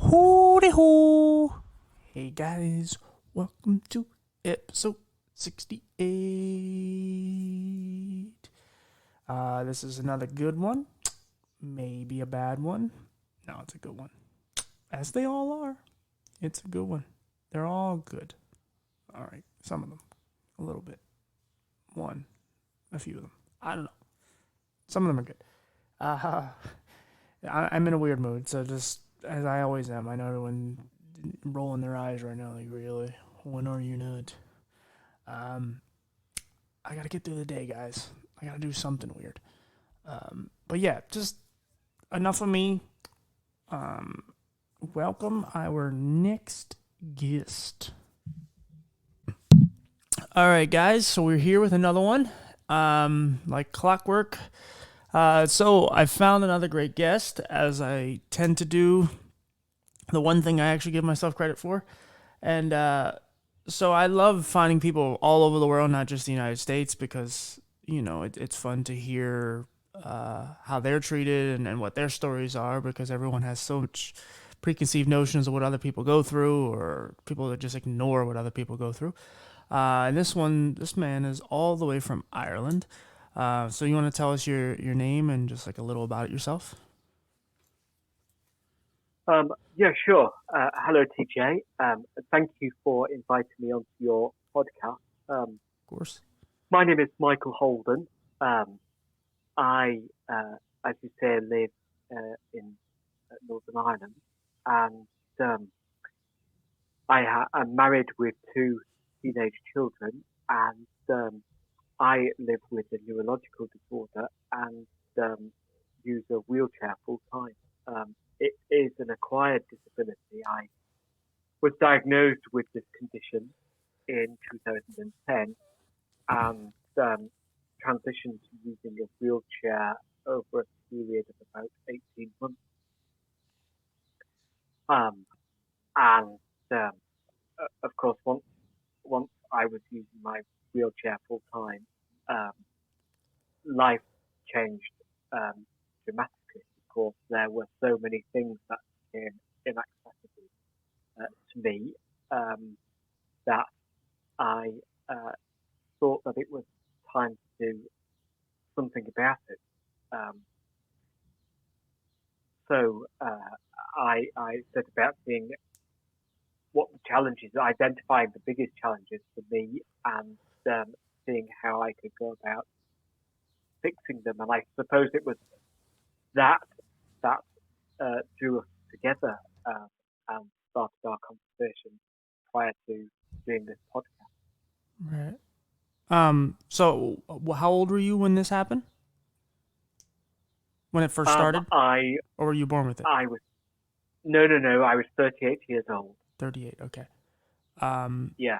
Howdy ho! Hey guys, welcome to episode 68. This is another good one. Maybe a bad one. No, it's a good one. As they all are. It's a good one. They're all good. Alright, some of them. A little bit. One. A few of them. I don't know. Some of them are good. I'm in a weird mood, so just as I always am. I know everyone rolling their eyes right now, like, really? When are you not? Um, I gotta get through the day, guys. I gotta do something weird. But yeah, just enough of me. Um, Welcome our next guest. All right, guys. So we're here with another one. Like clockwork. So I found another great guest, as I tend to do. The one thing I actually give myself credit for, and so I love finding people all over the world, not just the United States, because it's fun to hear how they're treated and what their stories are, because everyone has so much preconceived notions of what other people go through, or people that just ignore what other people go through. And this man is all the way from Ireland. So you want to tell us your name and just like a little about it yourself? Yeah, sure. Hello, TJ. Thank you for inviting me onto your podcast. Um, Of course. my name is Michael Holden. Um, I, as you say, live in Northern Ireland, and I'm married with two teenage children, and I live with a neurological disorder and use a wheelchair full time. It is an acquired disability. I was diagnosed with this condition in 2010 and transitioned to using a wheelchair over a period of about 18 months. Um, and of course, once I was using my wheelchair full time, um, life changed dramatically. Of course, there were so many things that became inaccessible to me um, that I uh, thought that it was time to do something about it. Um, so I set about seeing what the challenges, identifying the biggest challenges for me, and seeing how I could go about fixing them. And I suppose it was that that drew us together and started our conversation prior to doing this podcast. Right. So how old were you when this happened? When it first Um, started, I or were you born with it? I was no. I was 38 years old. 38. Okay. Um, Yeah.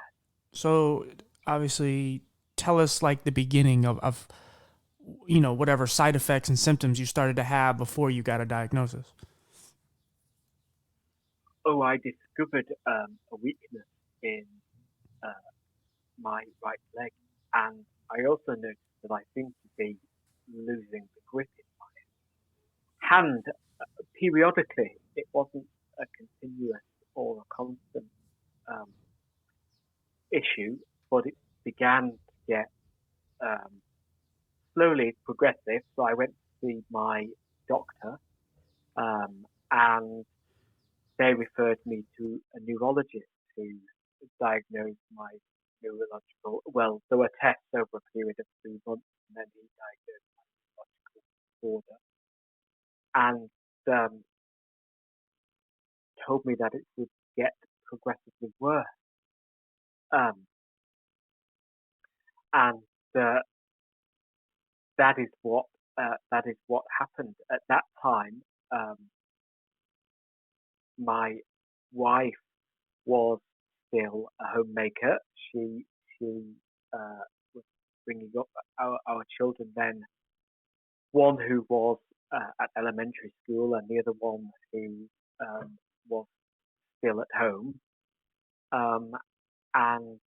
so obviously, tell us like the beginning of whatever side effects and symptoms you started to have before you got a diagnosis. Oh, I discovered a weakness in uh, my right leg, and I also noticed that I seemed to be losing the grip in my hand periodically. It wasn't a continuous or a constant um, issue, but it began to get um, slowly progressive. So I went to see my doctor, and they referred me to a neurologist who diagnosed my neurological. Well, there were tests over a period of 3 months, and then he diagnosed my neurological disorder and told me that it would get progressively worse. Um, and that is what happened at that time. Um, my wife was still a homemaker. She uh, was bringing up our children then. One who was at elementary school, and the other one who was still at home. Um, and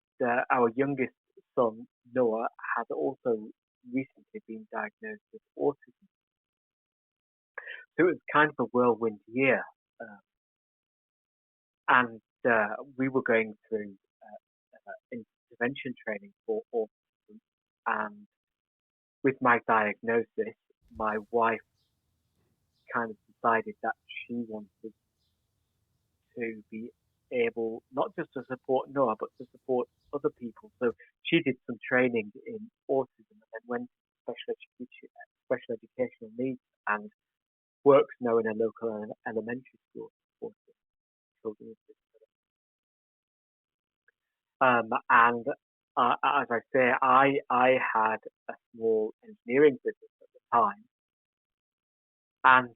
our youngest son Noah had also recently been diagnosed with autism. So it was kind of a whirlwind year. Uh, and we were going through intervention training for autism. And with my diagnosis, my wife kind of decided that she wanted to be able not just to support Noah, but to support other people. So she did some training in autism and then went to special educational needs and works now in a local elementary school for children with disabilities. And as I say, I had a small engineering business at the time and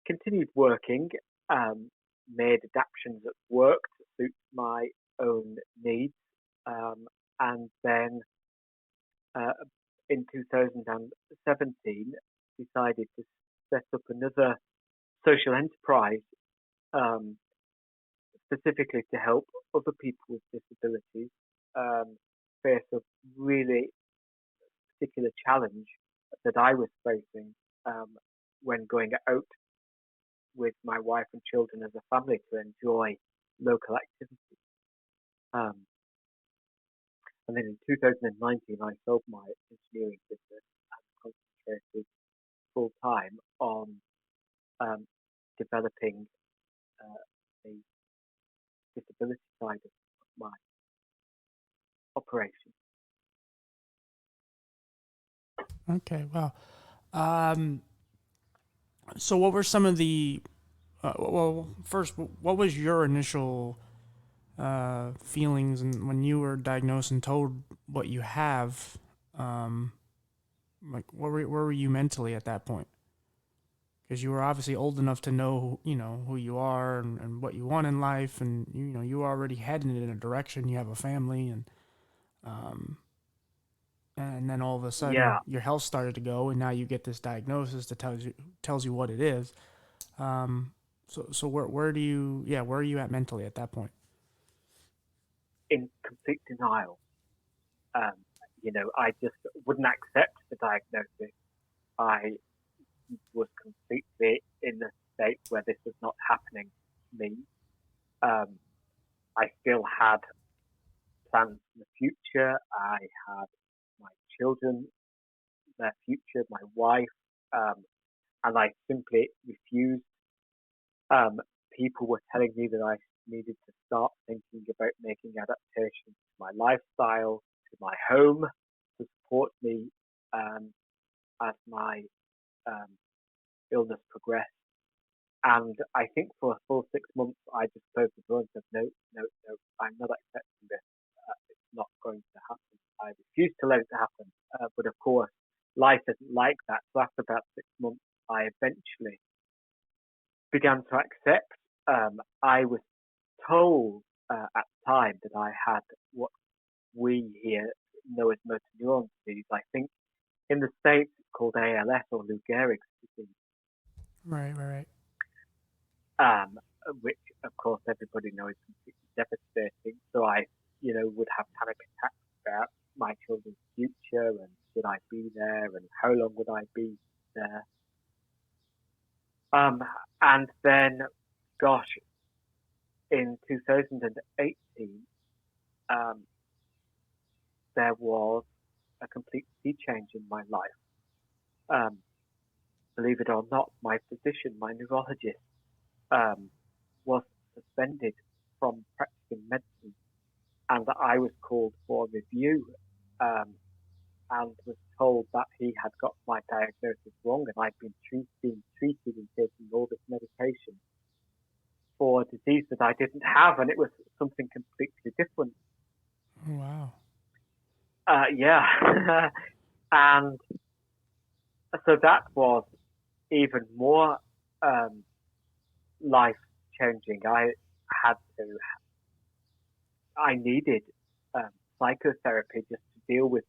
continued working, made adaptations at work to suit my own needs, and then in 2017 decided to set up another social enterprise, specifically to help other people with disabilities face a really particular challenge that I was facing when going out with my wife and children as a family to enjoy local activities. And then in 2019, I sold my engineering business and concentrated full time on developing the disability side of my operation. Okay, wow. So what were some of the well, first, what was your initial feelings and when you were diagnosed and told what you have? Like, where were you mentally at that point? Because you were obviously old enough to know, who you are and what you want in life, and you were already heading in a direction. You have a family, um, and then all of a sudden Yeah, your health started to go, and now you get this diagnosis that tells you what it is. So where do you where are you at mentally at that point? in complete denial. Um, I just wouldn't accept the diagnosis. I was completely in a state where this was not happening to me. Um, I still had plans for the future. I had my children, their future, my wife, and I simply refused. Um, People were telling me that I needed to start thinking about making adaptations to my lifestyle, to my home, to support me as my um, illness progressed. And I think for a full 6 months, I just closed the door and said, no, no, no, I'm not accepting this. It's not going to happen. I refuse to let it happen. But of course, life isn't like that. So after about 6 months, I eventually began to accept. I was told at the time that I had what we here know as motor neuron disease. I think in the States it's called ALS or Lou Gehrig's disease. Right. um, which of course everybody knows is completely devastating. So I, would have panic attacks about my children's future and should I be there and how long would I be there. And then, gosh, in 2018, there was a complete sea change in my life. Um, Believe it or not, my physician, my neurologist, was suspended from practicing medicine, and I was called for review and was told that he had got my diagnosis wrong and I'd been treated and taking all this medication for a disease that I didn't have, and it was something completely different. Oh, wow. Yeah, and so that was even more life changing. I needed psychotherapy just to deal with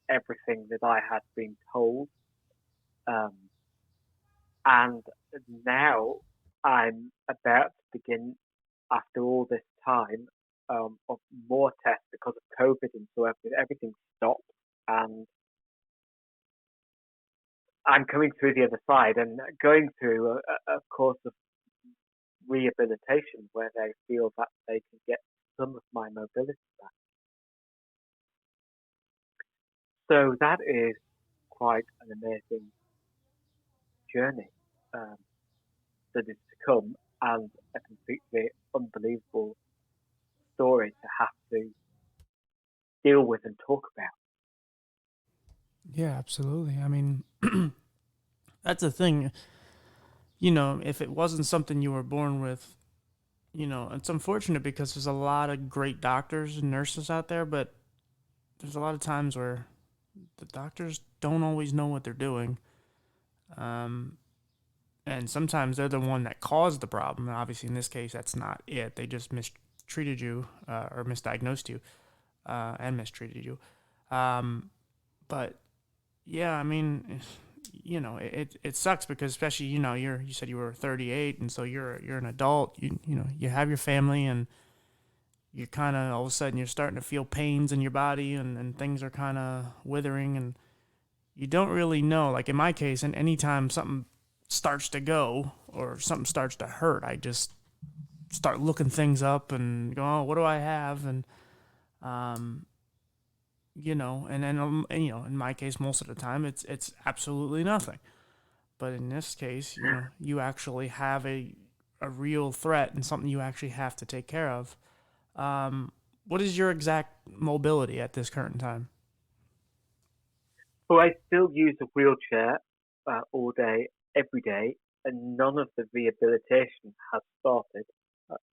everything that I had been told. Um, and now I'm about to begin, after all this time, of more tests because of COVID, and so everything stopped. And I'm coming through the other side and going through a course of rehabilitation where they feel that they can get some of my mobility back. So that is quite an amazing journey that is to come, and a completely unbelievable story to have to deal with and talk about. Yeah, absolutely. I mean, that's the thing. If it wasn't something you were born with, it's unfortunate because there's a lot of great doctors and nurses out there, but there's a lot of times where the doctors don't always know what they're doing. Um, and sometimes they're the one that caused the problem. And obviously, in this case, that's not it. They just mistreated you or misdiagnosed you and mistreated you. Um, but yeah, I mean, it sucks because especially you said you were 38, and so you're an adult. You have your family, and you're kind of all of a sudden you're starting to feel pains in your body, and things are kind of withering, and you don't really know. Like in my case, and anytime something starts to go or something starts to hurt, I just start looking things up and go, oh, what do I have? And um, and then in my case, most of the time, it's absolutely nothing. But in this case, you actually have a real threat and something you actually have to take care of. Um, what is your exact mobility at this current time? So I still use a wheelchair all day, every day, and none of the rehabilitation has started.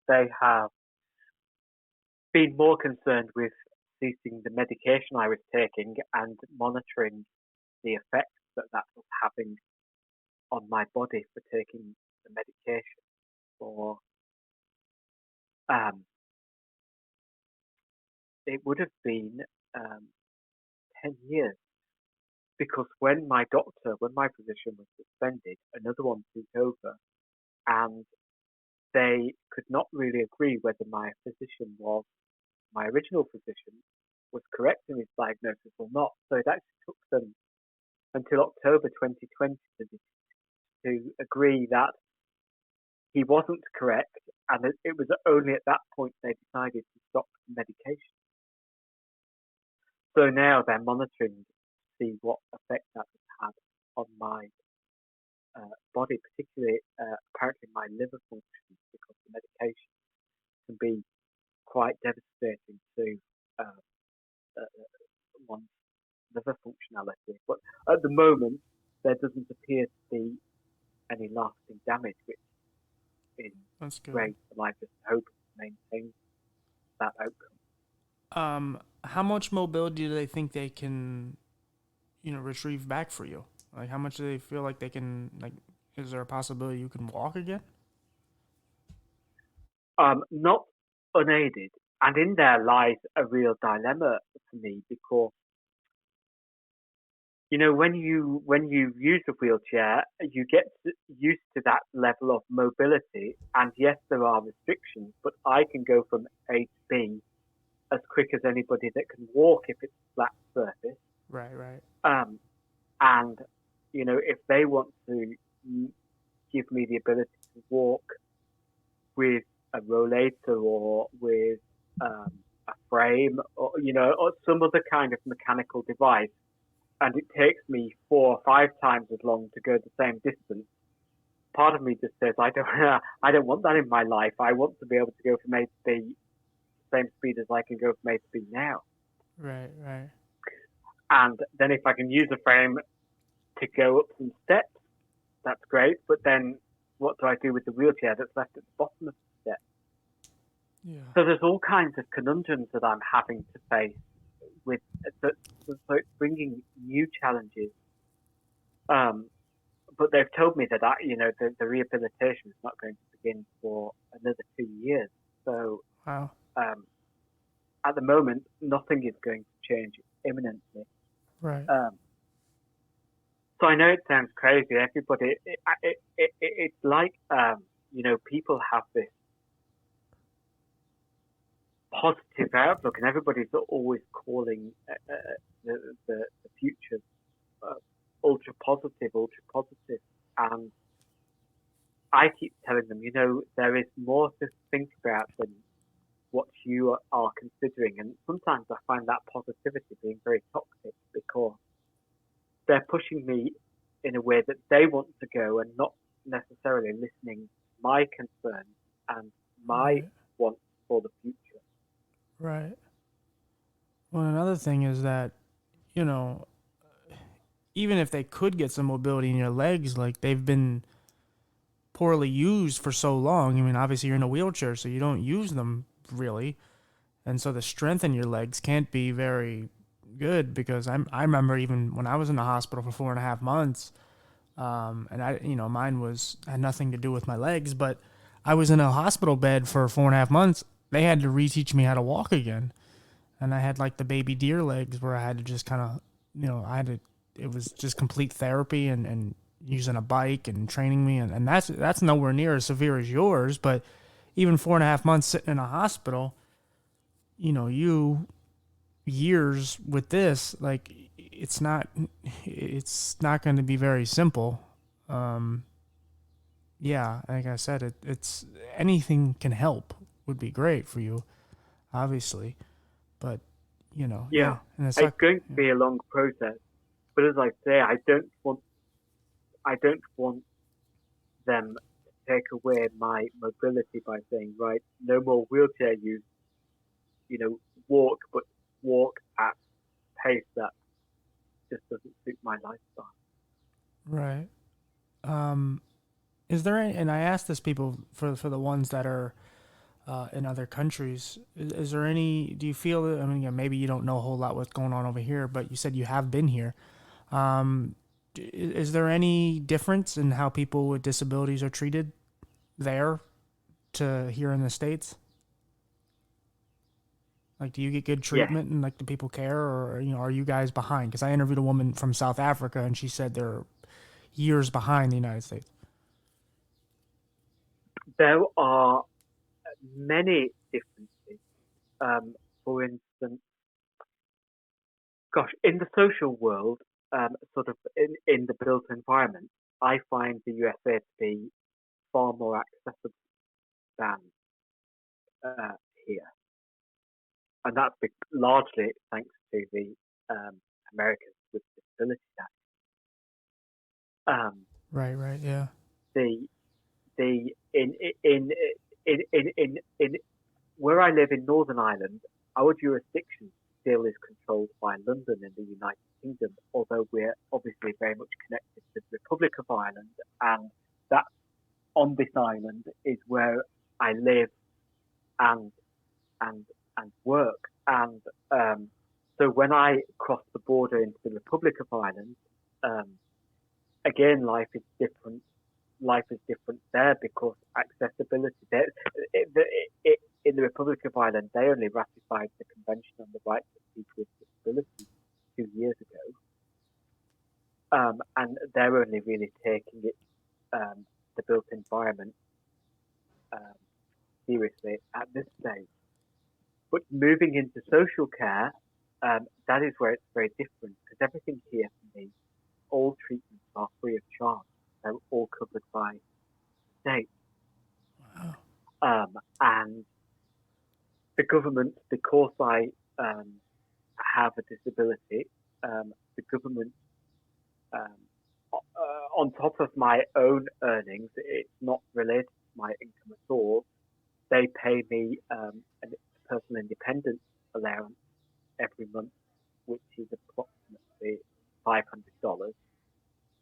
They have been more concerned with ceasing the medication I was taking and monitoring the effects that that was having on my body for taking the medication for um, it would have been um, 10 years because when my physician was suspended, another one took over and they could not really agree whether my original physician was correct in his diagnosis or not. So it actually took them until October 2020 to agree that he wasn't correct, and it was only at that point they decided to stop the medication. So now they're monitoring to see what effect that has had on my body, particularly apparently my liver function, because the medication can be quite devastating to uh, one's liver functionality. But at the moment, there doesn't appear to be any lasting damage, which is That's good. great. And I just hope to maintain that outcome. How much mobility do they think they can, retrieve back for you? Like, how much do they feel like they can, like, is there a possibility you can walk again? Not unaided, and in there lies a real dilemma for me because when you use a wheelchair, you get used to that level of mobility, and yes, there are restrictions, but I can go from A to B as quick as anybody that can walk if it's a flat surface. Right, right. Um, and if they want to give me the ability to walk with a rollator or with a frame or some other kind of mechanical device, and it takes me 4 or 5 times as long to go the same distance, part of me just says I don't want that in my life. I want to be able to go from A to B the same speed as I can go from A to B now. Right, right. And then if I can use a frame to go up some steps, that's great. But then what do I do with the wheelchair that's left at the bottom of the step? Yeah. So there's all kinds of conundrums that I'm having to face with. So it's bringing new challenges. But they've told me that the rehabilitation is not going to begin for another 2 years. So Wow. at the moment, nothing is going to change imminently. Right. So I know it sounds crazy. Everybody, it's like people have this positive outlook, and everybody's always calling the future ultra positive, and I keep telling them, there is more to think about than what you are considering. And sometimes I find that positivity being very toxic because they're pushing me in a way that they want to go and not necessarily listening to my concerns and my Right. wants for the future. Right. Well, another thing is that, you know, even if they could get some mobility in your legs, like they've been poorly used for so long. I mean, obviously you're in a wheelchair, so you don't use them really, and so the strength in your legs can't be very good because I remember even when I was in the hospital for 4.5 months, and mine had nothing to do with my legs, but I was in a hospital bed for 4.5 months. They had to reteach me how to walk again, and I had like the baby deer legs where I had to just kind of, I had to. It was just complete therapy and using a bike and training me, and that's nowhere near as severe as yours. But even 4.5 months sitting in a hospital, you years with this, like it's not going to be very simple. Um, yeah, like I said, it's anything can help would be great for you, obviously, but Yeah, yeah, and it's it's like, going to yeah, be a long process, but as I say, I don't want them to take away my mobility by saying, right, no more wheelchair use, walk, but walk at pace that just doesn't suit my lifestyle. right. Um, is there any, and I asked this people for the ones that are in other countries. Is there any? Do you feel that? I mean, yeah, maybe you don't know a whole lot what's going on over here, but you said you have been here. Um, is there any difference in how people with disabilities are treated there to here in the States? Like, do you get good Yes, treatment and like do people care, or are you guys behind? Because I interviewed a woman from South Africa and she said they're years behind the United States. there are many differences. For instance, gosh, in the social world, sort of in the built environment, I find the USA to be far more accessible than uh, here, and that's largely thanks to the um, Americans with Disabilities Act. Um, Right, right, yeah. the the in where I live in Northern Ireland, our jurisdiction still is controlled by London in the United Kingdom, although we're obviously very much connected to the Republic of Ireland, and that on this island is where I live and and and work. And so when I cross the border into the Republic of Ireland, um, again life is different. Life is different there because accessibility. There, in the Republic of Ireland, they only ratified the Convention on the Rights of People with Disabilities 2 years ago, and they're only really taking it, the built environment, um, seriously at this stage. But moving into social care, that is where it's very different because everything here for me, all treatments are free of charge. They're all covered by the state. Wow. And the government, because I um, have a disability, the government, um, on top of my own earnings, it's not related to my income at all. They pay me a personal independence allowance every month, which is approximately $500.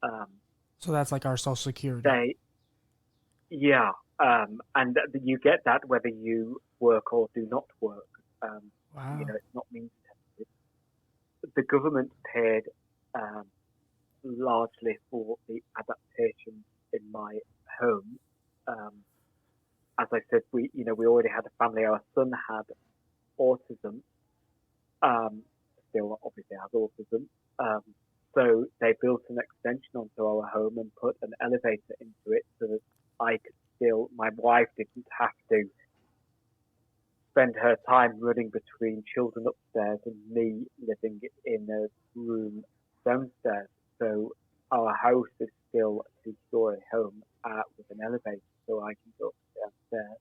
Um, So that's like our Social Security. they, yeah, and you get that whether you work or do not work. Um, Wow. it's not means tested. The government paid um, largely for the adaptation in my home. Um, as I said, we already had a family. Our son had autism, um, still obviously has autism. Um, so they built an extension onto our home and put an elevator into it so that my wife didn't have to spend her time running between children upstairs and me living in a room downstairs. So our house is still a two-story home with an elevator, so I can go downstairs.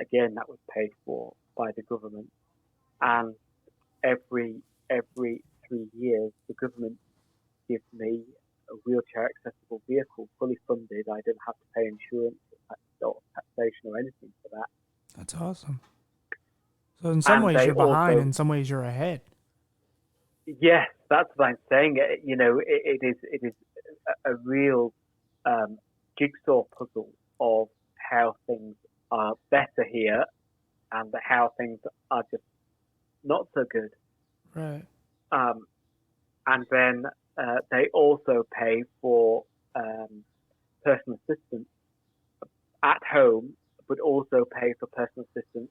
Again, that was paid for by the government, and every 3 years, the government gives me a wheelchair accessible vehicle, fully funded. I don't have to pay insurance or taxation or anything for that. That's awesome. So in some And ways they you're behind, also, in some ways you're ahead. yes, that's what I'm saying. It is a real jigsaw puzzle of how things are better here and how things are just not so good. Right. And then they also pay for personal assistance at home, but also pay for personal assistance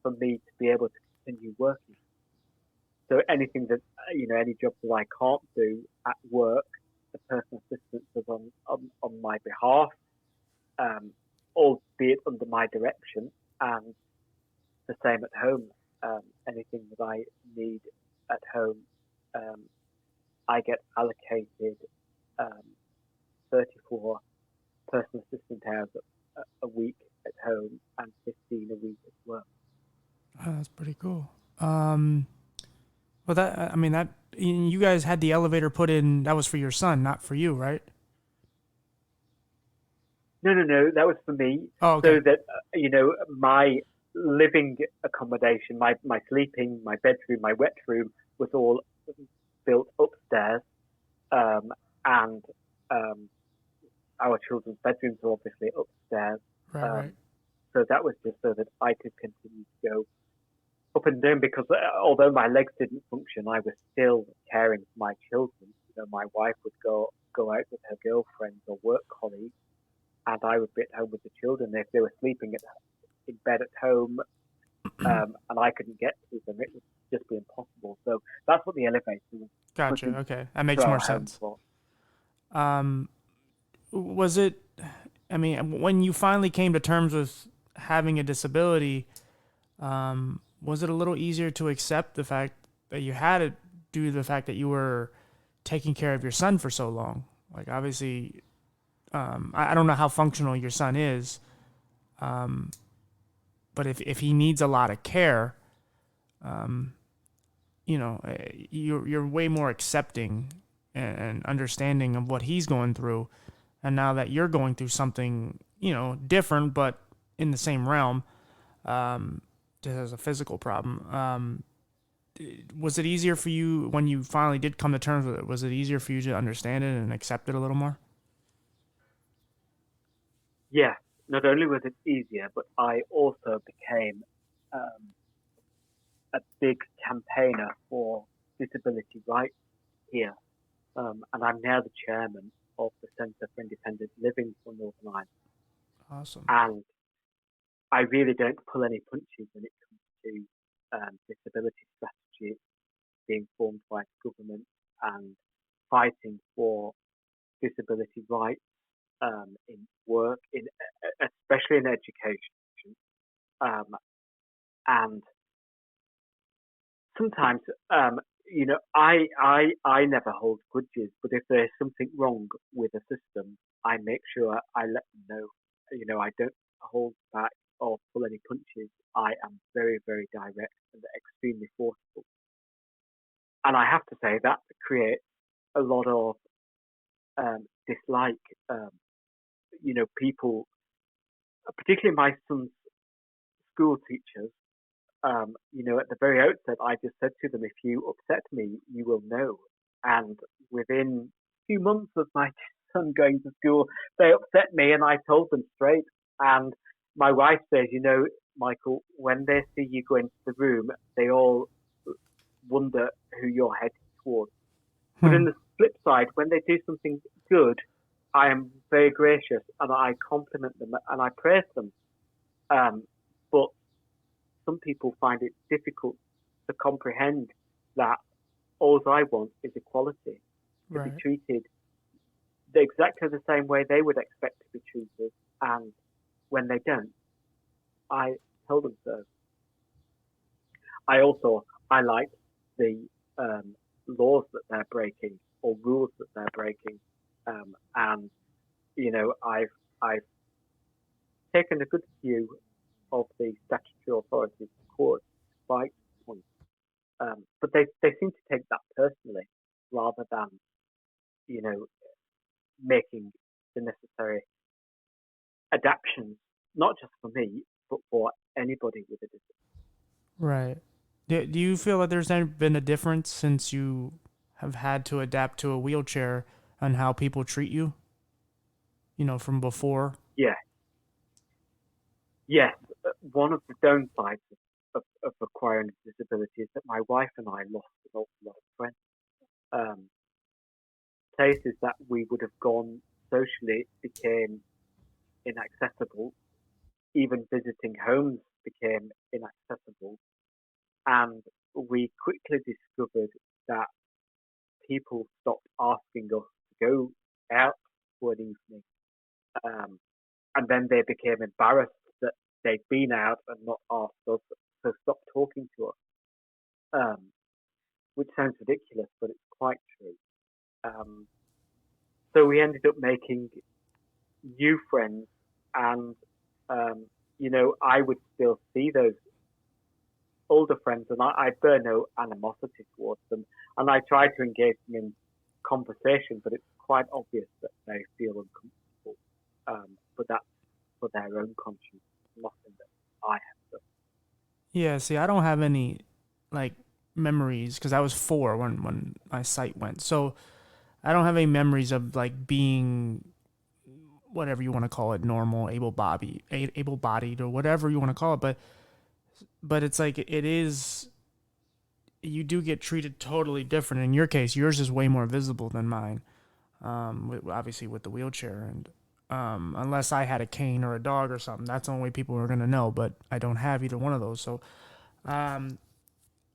for me to be able to continue working. So anything that, any job that I can't do at work, the personal assistance is on my behalf, albeit under my direction, and the same at home. Anything that I need at home, I get allocated 34 personal assistant hours a week at home and 15 a week at work. Oh, that's pretty cool. Well, that you guys had the elevator put in. That was for your son, not for you, right? No, that was for me. Oh, okay. So that, my living accommodation, my sleeping, my bedroom, my wet room was all built upstairs. And our children's bedrooms are obviously upstairs. Right. So that was just so that I could continue to go up and down, because although my legs didn't function, I was still caring for my children. My wife would go out with her girlfriends or work colleagues, and I would be at home with the children. If they were sleeping in bed at home, and I couldn't get to them, it would just be impossible. So that's what the elevator was. Gotcha. Okay, that makes more sense. Was it? When you finally came to terms with having a disability, was it a little easier to accept the fact that you had it due to the fact that you were taking care of your son for so long? Like, obviously, I don't know how functional your son is, but if he needs a lot of care, you're way more accepting and understanding of what he's going through. And now that you're going through something, different, but in the same realm, just as a physical problem, was it easier for you when you finally did come to terms with it? Was it easier for you to understand it and accept it a little more? Yeah, not only was it easier, but I also became a big campaigner for disability rights here. And I'm now the chairman of the Centre for Independent Living for Northern Ireland. Awesome. And I really don't pull any punches when it comes to disability strategies being formed by the government and fighting for disability rights in work, especially in education. And sometimes, I never hold grudges, but if there's something wrong with a system, I make sure I let them know. I don't hold back or pull any punches. I am very, very direct and extremely forceful. And I have to say that creates a lot of dislike. People, particularly my son's school teachers, at the very outset, I just said to them, if you upset me, you will know. And within a few months of my son going to school, they upset me, and I told them straight. And my wife says, Michael, when they see you go into the room, they all wonder who you're headed towards. But on the flip side, when they do something good, I am very gracious and I compliment them and I praise them. But some people find it difficult to comprehend that all I want is equality, to be treated exactly the same way they would expect to be treated. And when they don't, I tell them so. I like the laws that they're breaking or rules that they're breaking. And I've taken a good view of the statutory authorities to court despite points, but they seem to take that personally rather than you know making the necessary adaptations, not just for me, but for anybody with a disability. Right. Do you feel that there's been a difference since you have had to adapt to a wheelchair on how people treat you? From before? Yeah, yes. One of the downsides of acquiring a disability is that my wife and I lost an awful lot of friends. Um, Places that we would have gone socially became inaccessible. Even visiting homes became inaccessible. And we quickly discovered that people stopped asking us to go out for an evening. Um, and then they became embarrassed that they'd been out and not asked us, so stopped talking to us. Which sounds ridiculous, but it's quite true. Um, so we ended up making new friends, and I would still see those older friends, and I bear no animosity towards them, and I try to engage them in conversation, but it's quite obvious that they feel uncomfortable. But that's for their own conscience, nothing that I have done. Yeah, see, I don't have any like memories because I was 4 when my sight went. So I don't have any memories of like being whatever you want to call it, normal, able-bodied or whatever you want to call it, but it's like it is you do get treated totally different. In your case, yours is way more visible than mine. Obviously with the wheelchair, and unless I had a cane or a dog or something, that's the only way people are gonna know. But I don't have either one of those, so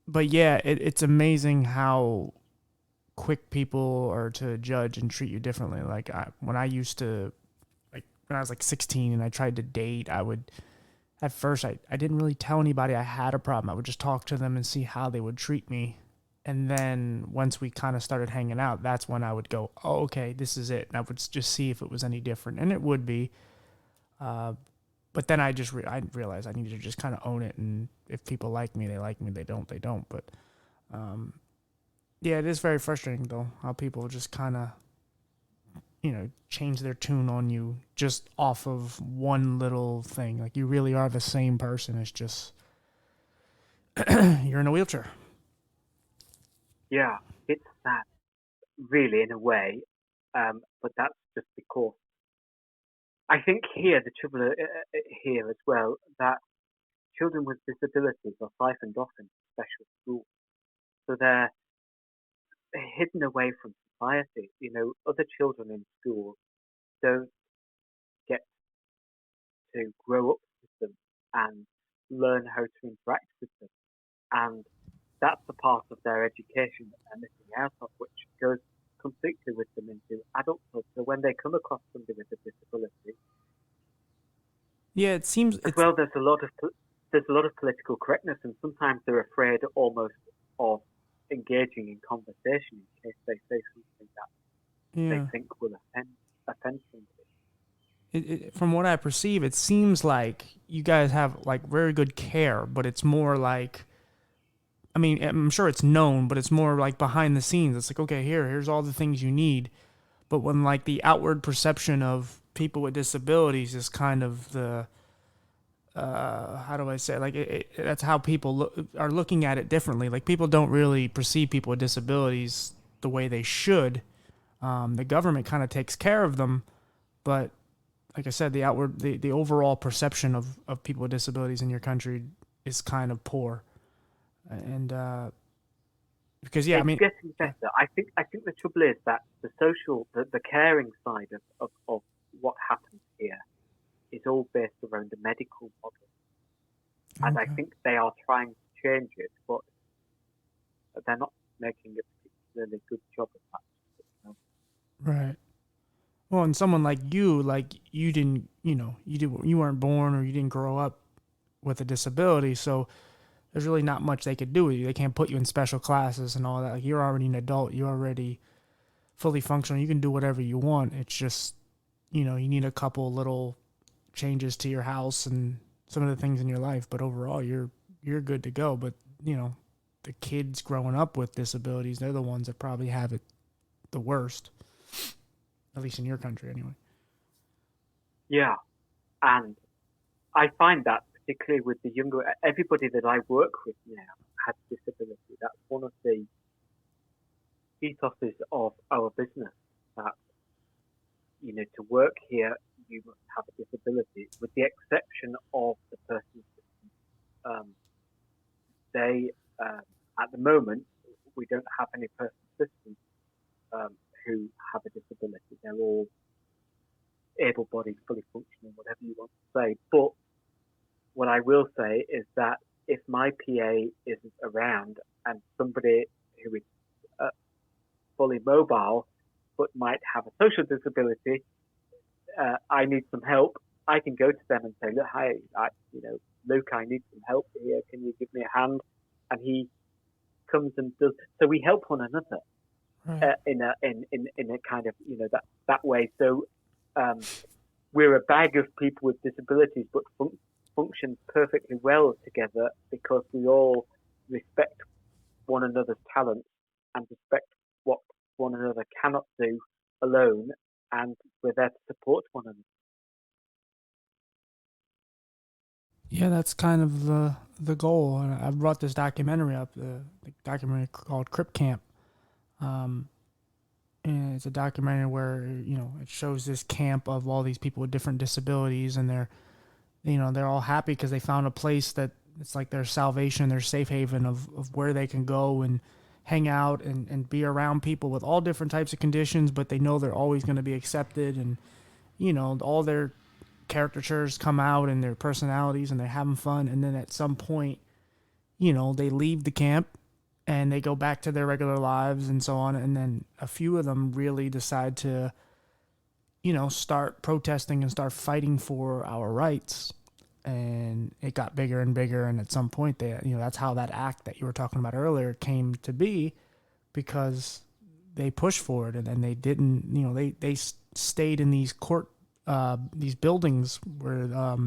but yeah, it's amazing how quick people are to judge and treat you differently. Like when I used to, like when I was like 16 and I tried to date, I would at first I didn't really tell anybody I had a problem. I would just talk to them and see how they would treat me. And then once we kind of started hanging out, that's when I would go, oh, okay, this is it. And I would just see if it was any different. And it would be. But then I realized I needed to just kind of own it. And if people like me, they like me. They don't, they don't. But yeah, it is very frustrating, though, how people just kind of, change their tune on you just off of one little thing. Like you really are the same person. It's just you're in a wheelchair. Yeah, it's sad, really, in a way, but that's just because I think here the trouble here as well that children with disabilities are siphoned off in special schools, so they're hidden away from society. Other children in school don't get to grow up with them and learn how to interact with them, and that's the part of their education that they're missing out of, which goes completely with them into adulthood. So when they come across somebody with a disability, Yeah, it seems as it's well, there's a lot of political correctness, and sometimes they're afraid almost of engaging in conversation in case they say something that they yeah. think will offend somebody. From what I perceive, it seems like you guys have like very good care, but it's more like I mean, I'm sure it's known, but it's more like behind the scenes. It's like, okay, here's all the things you need. But when like the outward perception of people with disabilities is kind of the how do I say it? Like that's how people are looking at it differently. Like people don't really perceive people with disabilities the way they should. The government kind of takes care of them, but like I said, the overall perception of people with disabilities in your country is kind of poor. And because yeah, I It's mean, getting yeah, better. I think the trouble is that the caring side of what happens here is all based around the medical model, and I okay, think they are trying to change it, but they're not making a particularly good job of that. right. Well, and someone like you didn't, you weren't born or you didn't grow up with a disability, so there's really not much they could do with you. They can't put you in special classes and all that. Like you're already an adult. You already fully functional. You can do whatever you want. It's just, you need a couple little changes to your house and some of the things in your life, but overall you're good to go. But, the kids growing up with disabilities, they're the ones that probably have it the worst, at least in your country anyway. Yeah, and I find that particularly with the younger, everybody that I work with now has disability. That's one of the ethoses of our business. That to work here, you must have a disability, with the exception of the person. Um, they at the moment we don't have any person assistants um, who have a disability. They're all able-bodied, fully functioning, whatever you want to say. But what I will say is that if my PA isn't around and somebody who is uh, fully mobile but might have a social disability, I need some help. I can go to them and say, look, hi, Luke, I need some help here. Can you give me a hand? And he comes and does. So we help one another Right. in a kind of that way. So we're a bag of people with disabilities, but functions perfectly well together because we all respect one another's talents and respect what one another cannot do alone, and we're there to support one another. Yeah, that's kind of the goal. And I brought this documentary up, the documentary called Crip Camp. Um, and it's a documentary where it shows this camp of all these people with different disabilities, and they're all happy because they found a place that it's like their salvation, their safe haven of where they can go and hang out and be around people with all different types of conditions, but they know they're always going to be accepted, and all their caricatures come out and their personalities, and they're having fun. And then at some point, they leave the camp and they go back to their regular lives and so on. And then a few of them really decide to, start protesting and start fighting for our rights. And it got bigger and bigger. And at some point, that's how that act that you were talking about earlier came to be, because they pushed for it, and then they didn't. They stayed in these buildings where a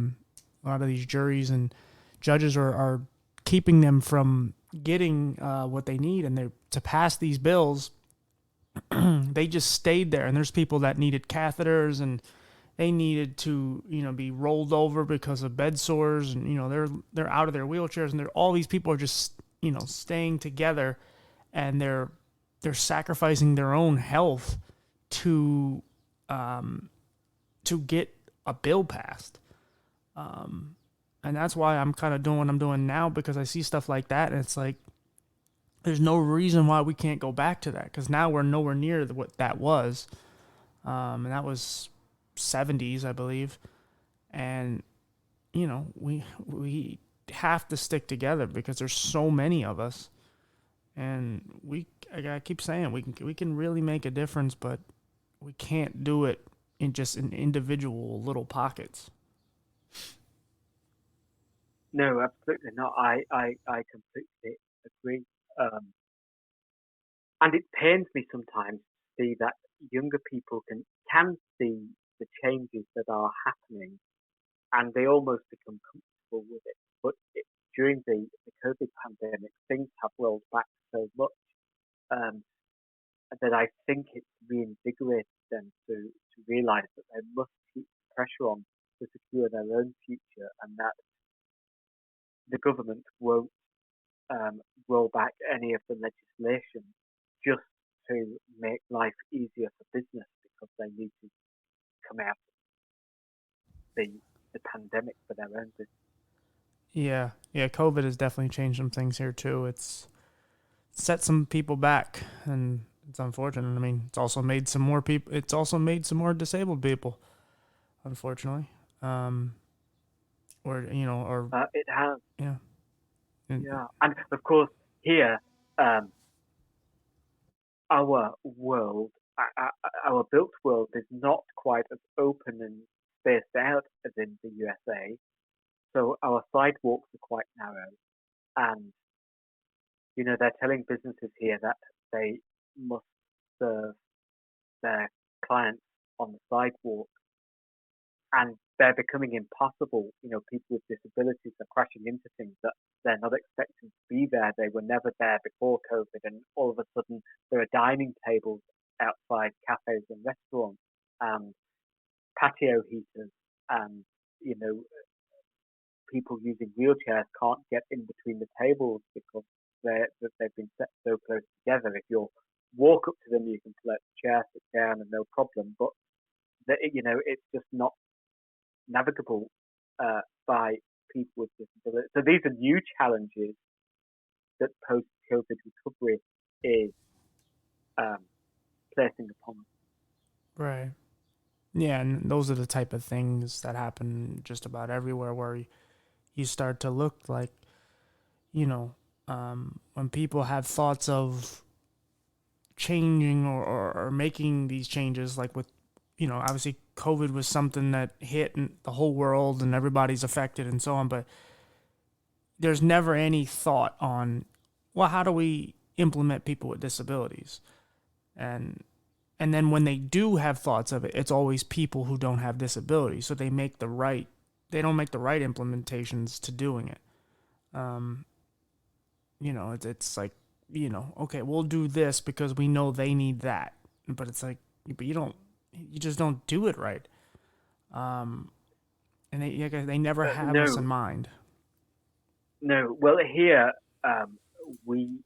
lot of these juries and judges are keeping them from getting what they need, and they to pass these bills. They just stayed there, and there's people that needed catheters, and they needed to be rolled over because of bed sores, and they're out of their wheelchairs, and all these people are just staying together, and they're sacrificing their own health to to get a bill passed. And that's why I'm kind of doing what I'm doing now, because I see stuff like that, and it's like there's no reason why we can't go back to that, because now we're nowhere near what that was, and that was 70s, I believe. And we have to stick together because there's so many of us, and I keep saying we can really make a difference, but we can't do it in just in individual little pockets. No, absolutely not. I completely agree. Um, and it pains me sometimes to see that younger people can see the changes that are happening, and they almost become comfortable with it. But during the COVID pandemic, things have rolled back so much um, that I think it's reinvigorated them to realise that they must keep pressure on to secure their own future, and that the government won't roll back any of the legislation just to make life easier for business, because they need to come out of the pandemic for their own business. Yeah, COVID has definitely changed some things here too. It's set some people back, and it's unfortunate. I mean, it's also made some more people. It's also made some more disabled people, unfortunately. Um, or It has, yeah, and, yeah, and of course here, um, our world, our built world, is not quite as open and spaced out as in the USA. So our sidewalks are quite narrow, and they're telling businesses here that they must serve their clients on the sidewalk, and they're becoming impossible. People with disabilities are crashing into things that they're not expecting to be there. They were never there before COVID, and all of a sudden there are dining tables outside cafes and restaurants, and patio heaters, and you know people using wheelchairs can't get in between the tables because they've been set so close together. If you walk up to them, you can pull out the chair, sit down, and no problem. But it's just not navigable by people with disabilities. So these are new challenges that post-COVID recovery is placing upon us. Right. Yeah, and those are the type of things that happen just about everywhere where you start to look like, when people have thoughts of changing or making these changes, like with, obviously COVID was something that hit the whole world and everybody's affected and so on, but there's never any thought on, well, how do we implement people with disabilities? And then when they do have thoughts of it, it's always people who don't have disabilities. So they don't make the right implementations to doing it. It's like, okay, we'll do this because we know they need that. But it's like, but you just don't do it right. And they never have us in No, mind. no. Well, here we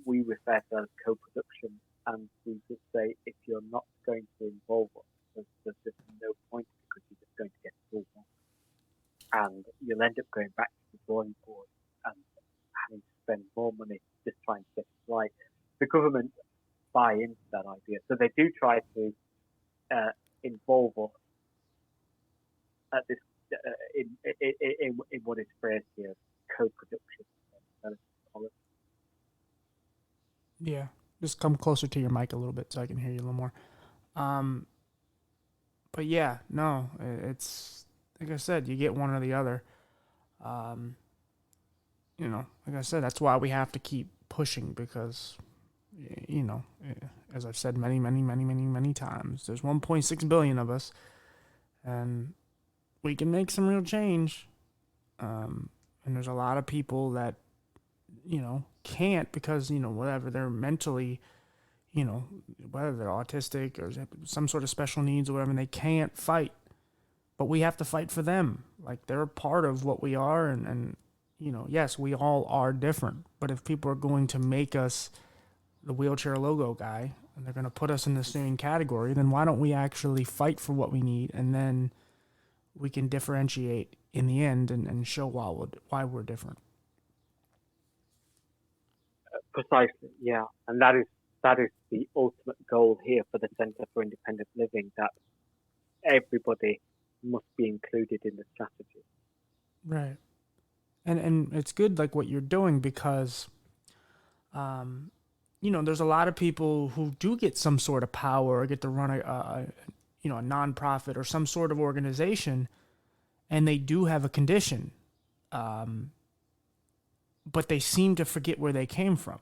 we refer to that as co-production, and we just say if you're not going to involve us, there's just no point because you're just going to get it all wrong, and you'll end up going back to the drawing board and having to spend more money just trying to get it right. The government buy into that idea, so they do try to involve us at this in what is phrased here co-production. Yeah. Just come closer to your mic a little bit so I can hear you a little more. Um, but yeah, no, it's like I said, you get one or the other. Um, like I said, that's why we have to keep pushing because, as I've said many, many, many, many, many times, there's 1.6 billion of us, and we can make some real change. And there's a lot of people that, can't because, whatever, they're mentally, whether they're autistic or some sort of special needs or whatever, and they can't fight. But we have to fight for them. Like, they're a part of what we are, and yes, we all are different. But if people are going to make us the wheelchair logo guy and they're going to put us in the same category, then why don't we actually fight for what we need, and then we can differentiate in the end and show why we're different. Precisely, yeah, and that is the ultimate goal here for the Centre for Independent Living, that everybody must be included in the strategy. Right. And it's good like what you're doing because there's a lot of people who do get some sort of power or get to run a nonprofit or some sort of organization, and they do have a condition, but they seem to forget where they came from.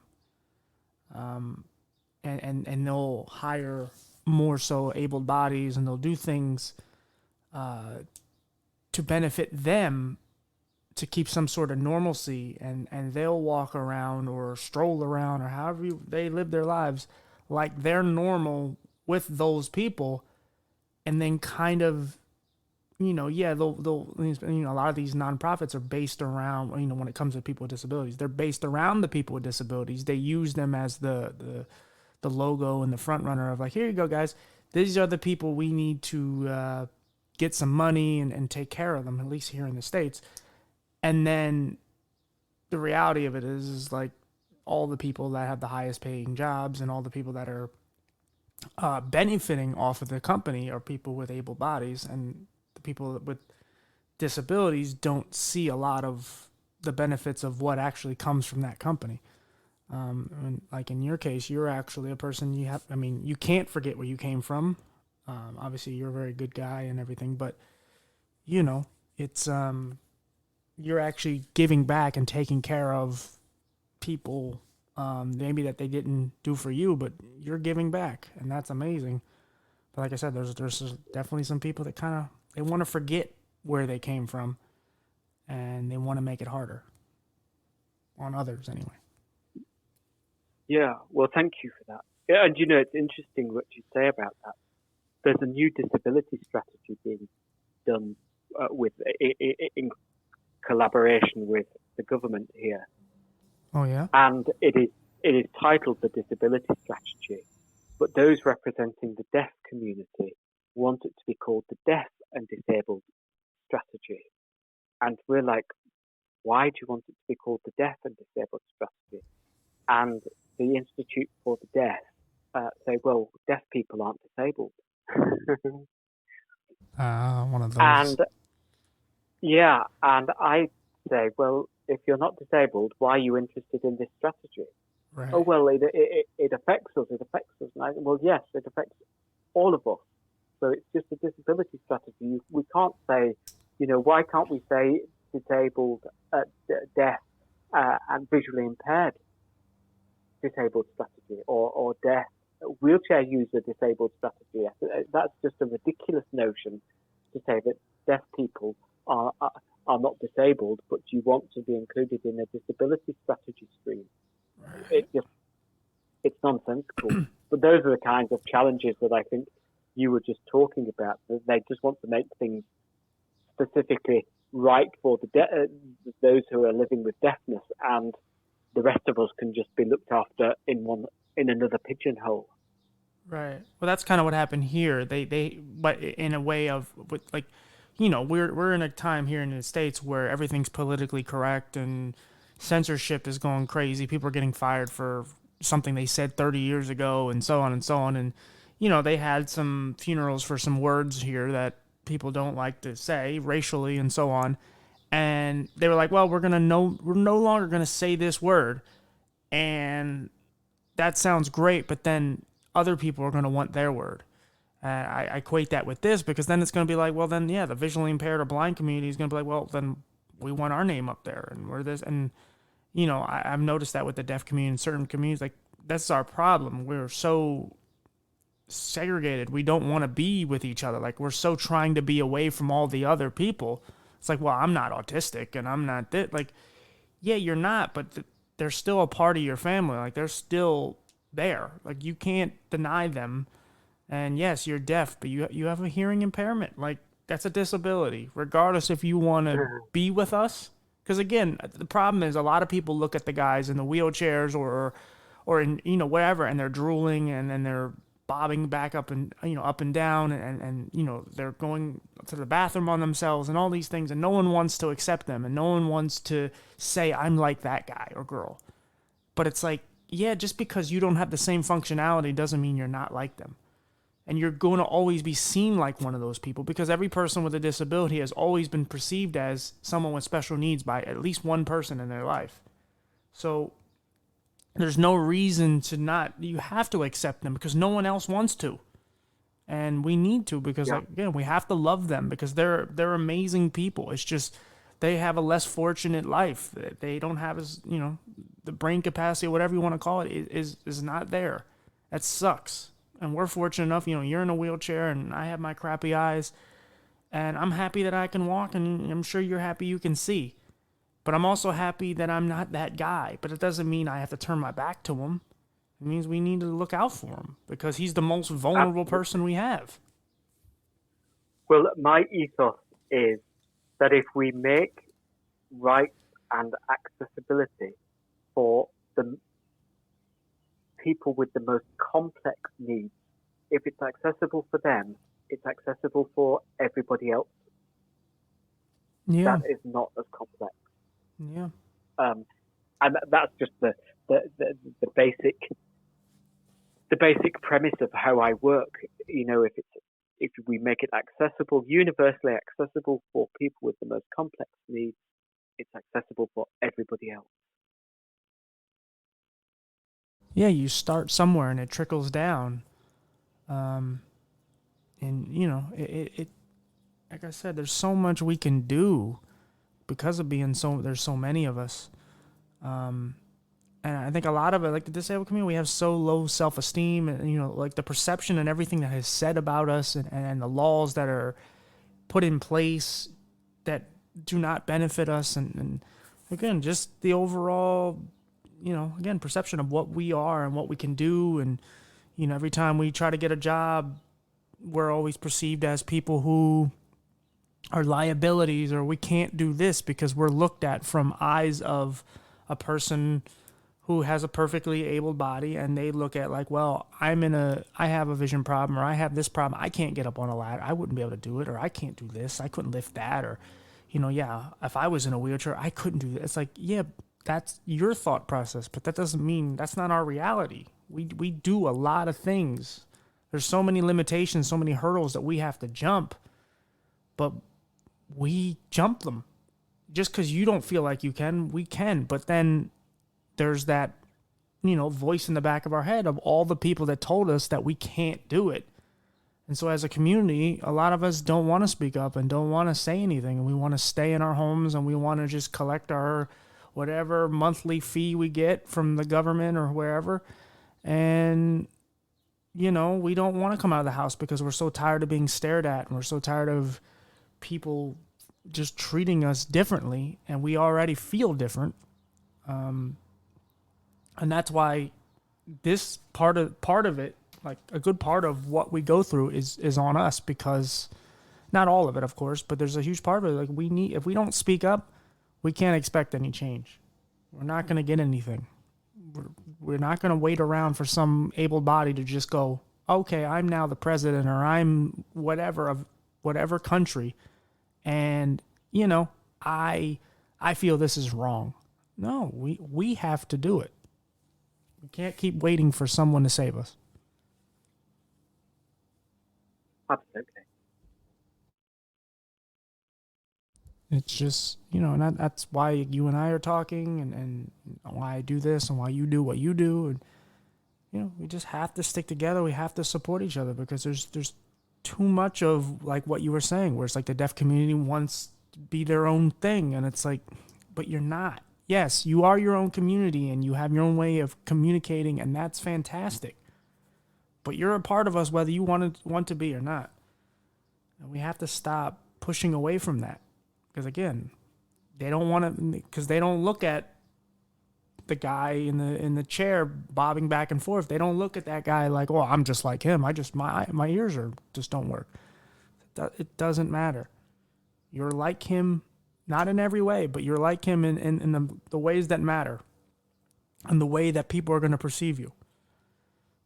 And they'll hire more so able bodies, and they'll do things to benefit them to keep some sort of normalcy, and they'll walk around or stroll around or however they live their lives like they're normal with those people, and then kind of they'll a lot of these nonprofits are based around, when it comes to people with disabilities, they're based around the people with disabilities. They use them as the logo and the front runner of like, here you go, guys, these are the people we need to get some money and take care of them, at least here in the States. And then the reality of it is like all the people that have the highest paying jobs and all the people that are benefiting off of the company are people with able bodies, and the people with disabilities don't see a lot of the benefits of what actually comes from that company. And like in your case, you're actually a person you can't forget where you came from. Obviously you're a very good guy and everything, but it's, you're actually giving back and taking care of people maybe that they didn't do for you, but you're giving back, and that's amazing. But like I said, there's definitely some people that kind of they want to forget where they came from, and they want to make it harder on others anyway. Yeah, well, thank you for that. Yeah, and it's interesting what you say about that. There's a new disability strategy being done with in collaboration with the government here, Oh yeah. and it is titled the Disability Strategy. But those representing the deaf community want it to be called the Deaf and Disabled Strategy, and we're like, why do you want it to be called the Deaf and Disabled Strategy? And the Institute for the Deaf say, well, deaf people aren't disabled. One of those. And yeah, and I say, well, if you're not disabled, why are you interested in this strategy? Oh, Right. well, it affects us. It affects us. And I, well, yes, it affects all of us. So it's just a disability strategy. We can't say, why can't we say disabled, deaf, and visually impaired disabled strategy or deaf wheelchair user disabled strategy? That's just a ridiculous notion to say that deaf people are not disabled, but you want to be included in a disability strategy stream. Right. It's nonsensical. But those are the kinds of challenges that I think you were just talking about. They just want to make things specifically right for those who are living with deafness, and the rest of us can just be looked after in another pigeonhole. Right. Well, that's kind of what happened here. But in a way of with like, we're in a time here in the States where everything's politically correct and censorship is going crazy. People are getting fired for something they said 30 years ago, and so on and so on. And they had some funerals for some words here that people don't like to say racially and so on. And they were like, well, we're no longer gonna say this word, and that sounds great, but then other people are going to want their word. I equate that with this because then it's going to be like, well, then, yeah, the visually impaired or blind community is going to be like, well, then we want our name up there and we're this. And, I've noticed that with the deaf community in certain communities, like, that's our problem. We're so segregated. We don't want to be with each other. Like, we're so trying to be away from all the other people. It's like, well, I'm not autistic and I'm not this. Like, yeah, you're not, but they're still a part of your family. Like, they're still there. Like, you can't deny them. And yes, you're deaf, but you have a hearing impairment. Like, that's a disability, regardless if you want to be with us. Because again, the problem is a lot of people look at the guys in the wheelchairs or in wherever, and they're drooling and then they're bobbing back up and up and down and they're going to the bathroom on themselves and all these things, and no one wants to accept them and no one wants to say I'm like that guy or girl. But it's like, yeah, just because you don't have the same functionality doesn't mean you're not like them. And you're going to always be seen like one of those people because every person with a disability has always been perceived as someone with special needs by at least one person in their life. So there's no reason to not, you have to accept them because no one else wants to. And we need to because, Yeah. like, again, we have to love them because they're amazing people. It's just they have a less fortunate life. They don't have as, the brain capacity, whatever you want to call it, is not there. That sucks. And we're fortunate enough, you're in a wheelchair and I have my crappy eyes, and I'm happy that I can walk, and I'm sure you're happy you can see. But I'm also happy that I'm not that guy. But it doesn't mean I have to turn my back to him. It means we need to look out for him because he's the most vulnerable Absolutely. person we have. Well, my ethos is that if we make rights and accessibility for the people with the most complex needs, if it's accessible for them, it's accessible for everybody else Yeah, that is not as complex. yeah, Um, and that's just the, the, the basic the basic premise of how I work. If we make it accessible, universally accessible for people with the most complex needs, it's accessible for everybody else. yeah. You start somewhere and it trickles down. And like I said, there's so much we can do because of being so. There's so many of us. And I think a lot of it, like the disabled community, we have so low self-esteem, and like the perception and everything that is said about us, and the laws that are put in place that do not benefit us, and again, just the overall, again, perception of what we are and what we can do. And every time we try to get a job, we're always perceived as people who are liabilities, or we can't do this because we're looked at from eyes of a person who has a perfectly able body, and they look at like, well, I have a vision problem, or I have this problem. I can't get up on a ladder. I wouldn't be able to do it, or I can't do this. I couldn't lift that, or, yeah, if I was in a wheelchair, I couldn't do that. It's like, yeah, that's your thought process, but that doesn't mean that's not our reality. We do a lot of things. There's so many limitations, so many hurdles that we have to jump, but we jump them. Just because you don't feel like you can, we can. But then there's that, voice in the back of our head of all the people that told us that we can't do it. And so as a community, a lot of us don't want to speak up and don't want to say anything. And we want to stay in our homes, and we want to just collect our whatever monthly fee we get from the government or wherever. And, we don't want to come out of the house because we're so tired of being stared at, and we're so tired of people just treating us differently, and we already feel different. And that's why this part of it, like a good part of what we go through, is on us, because not all of it, of course, but there's a huge part of it. Like, if we don't speak up, we can't expect any change. We're not going to get anything. We're not going to wait around for some able body to just go, okay, I'm now the president, or I'm whatever of whatever country, and I feel this is wrong. No, we have to do it. We can't keep waiting for someone to save us. Absolutely. It's just, and that's why you and I are talking, and why I do this, and why you do what you do. And, we just have to stick together. We have to support each other, because there's too much of, like what you were saying, where it's like the deaf community wants to be their own thing. And it's like, but you're not. Yes, you are your own community, and you have your own way of communicating, and that's fantastic. But you're a part of us, whether you want to be or not. And we have to stop pushing away from that. Because again, they don't want to, because they don't look at the guy in the chair bobbing back and forth. They don't look at that guy like, oh, I'm just like him. My ears just don't work. It doesn't matter. You're like him, not in every way, but you're like him in the ways that matter, and the way that people are going to perceive you.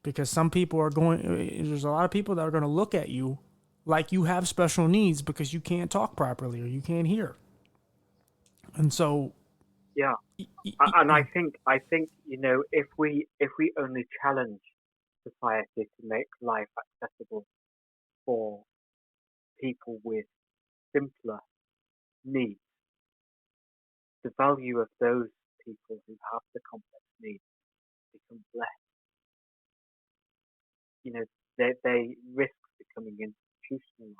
Because there's a lot of people that are going to look at you like you have special needs because you can't talk properly or you can't hear. And so, yeah, and I think if we only challenge society to make life accessible for people with simpler needs, the value of those people who have the complex needs becomes less. They risk becoming institutionalized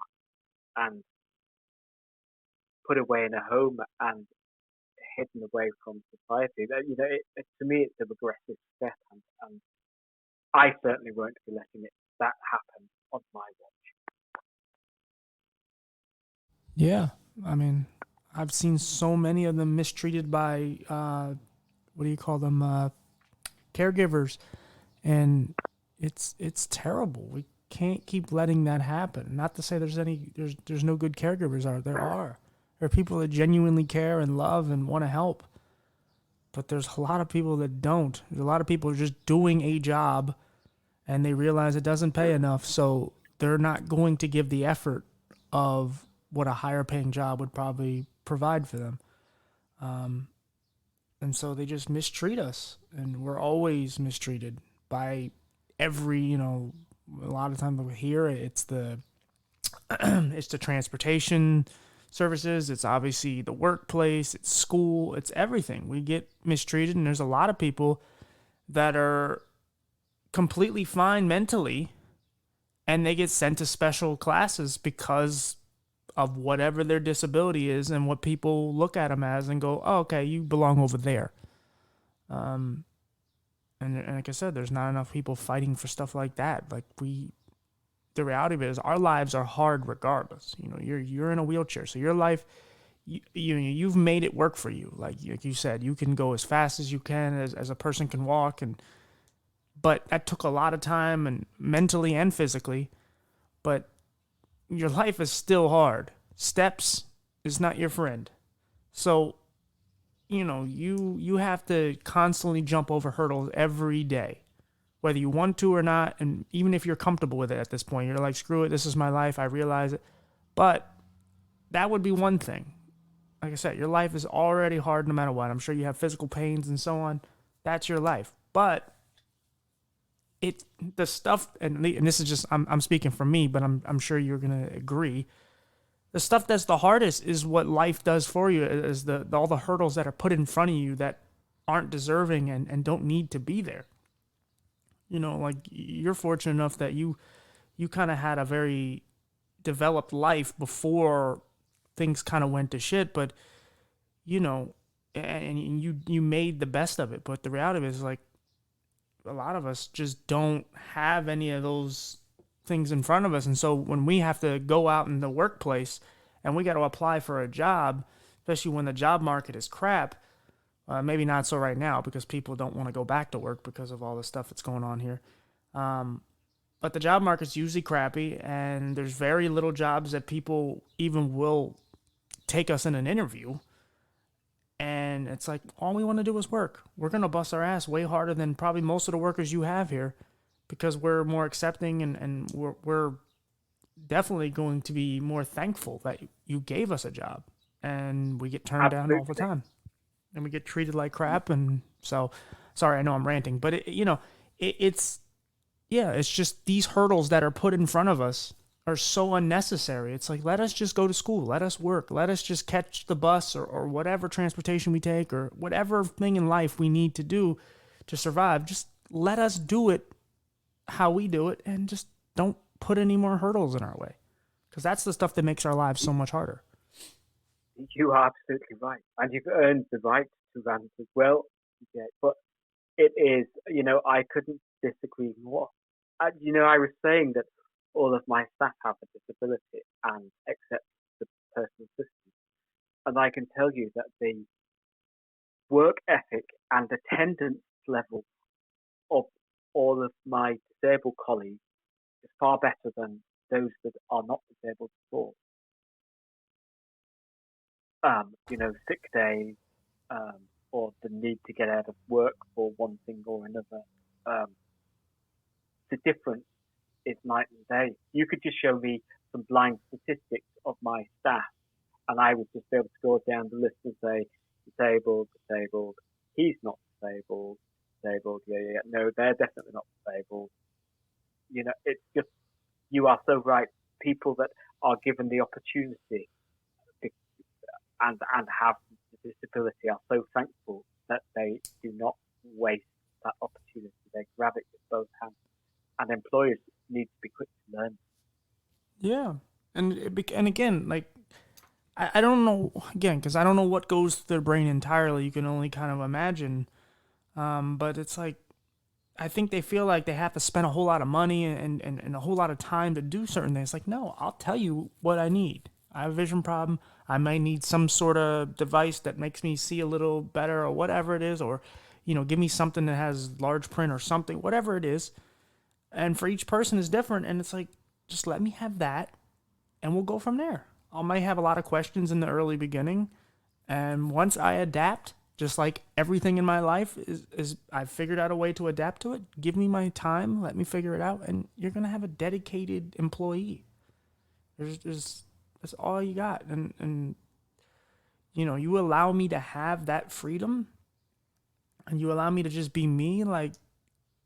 and put away in a home and hidden away from society. To me, it's a regressive step, and I certainly won't be letting that happen on my watch. Yeah, I mean, I've seen so many of them mistreated by what do you call them, caregivers, and it's terrible. We can't keep letting that happen. Not to say there's no good caregivers. There are people that genuinely care and love and want to help, but there's a lot of people that don't. There's a lot of people who are just doing a job, and they realize it doesn't pay enough, so they're not going to give the effort of what a higher paying job would probably provide for them. And so they just mistreat us, and we're always mistreated by every, a lot of times here it's the it's the transportation services, it's obviously the workplace, it's school, it's everything. We get mistreated, and there's a lot of people that are completely fine mentally, and they get sent to special classes because of whatever their disability is and what people look at them as and go, oh, okay, you belong over there. And like I said, there's not enough people fighting for stuff like that. Like the reality of it is, our lives are hard regardless. You're in a wheelchair, so your life, you've made it work for you. Like you said, you can go as fast as you can, as a person can walk, but that took a lot of time, and mentally and physically. But your life is still hard. Steps is not your friend. So you have to constantly jump over hurdles every day, whether you want to or not. And even if you're comfortable with it at this point, you're like, screw it, this is my life, I realize it. But that would be one thing. Like I said, your life is already hard no matter what. I'm sure you have physical pains and so on. That's your life. But the stuff, and this is just, I'm speaking for me, but I'm sure you're gonna agree. The stuff that's the hardest is what life does for you, is all the hurdles that are put in front of you that aren't deserving and don't need to be there. Like, you're fortunate enough that you kind of had a very developed life before things kind of went to shit, but you know and you made the best of it. But the reality of it is, like, a lot of us just don't have any of those things in front of us. And so when we have to go out in the workplace and we got to apply for a job, especially when the job market is crap, maybe not so right now because people don't want to go back to work because of all the stuff that's going on here. But the job market's usually crappy, and there's very little jobs that people even will take us in an interview. And it's like, all we want to do is work. We're going to bust our ass way harder than probably most of the workers you have here, because we're more accepting, and we're definitely going to be more thankful that you gave us a job. And we get turned down all the Absolutely. time, and we get treated like crap. And so, sorry, I know I'm ranting, but it's yeah, it's just these hurdles that are put in front of us are so unnecessary. It's like, let us just go to school, let us work, let us just catch the bus, or whatever transportation we take, or whatever thing in life we need to do to survive. Just let us do it how we do it, and just don't put any more hurdles in our way, because that's the stuff that makes our lives so much harder. You are absolutely right, and you've earned the right to rant as well. Yeah, but it is, I couldn't disagree more. I was saying that all of my staff have a disability and accept the personal assistant, and I can tell you that the work ethic and attendance level of all of my disabled colleagues is far better than those that are not disabled at all. Sick days, or the need to get out of work for one thing or another. Um, the difference is night and day. You could just show me some blind statistics of my staff, and I would just be able to go down the list and say, disabled, disabled, he's not disabled, disabled, yeah, yeah, yeah. No, they're definitely not disabled. It's just, you are so right. People that are given the opportunity and have the disability are so thankful that they do not waste that opportunity. They grab it with both hands, and employers need to be quick to learn. Yeah, and again, like, I don't know, again, because I don't know what goes through their brain entirely. You can only kind of imagine. But it's like, I think they feel like they have to spend a whole lot of money and a whole lot of time to do certain things. Like, no, I'll tell you what I need. I have a vision problem. I might need some sort of device that makes me see a little better, or whatever it is, or give me something that has large print or something, whatever it is. And for each person is different, and it's like, just let me have that, and we'll go from there. I might have a lot of questions in the early beginning, and once I adapt, just like everything in my life is I've figured out a way to adapt to it. Give me my time, let me figure it out, and you're gonna have a dedicated employee. There's That's all you got, and you allow me to have that freedom, and you allow me to just be me. Like,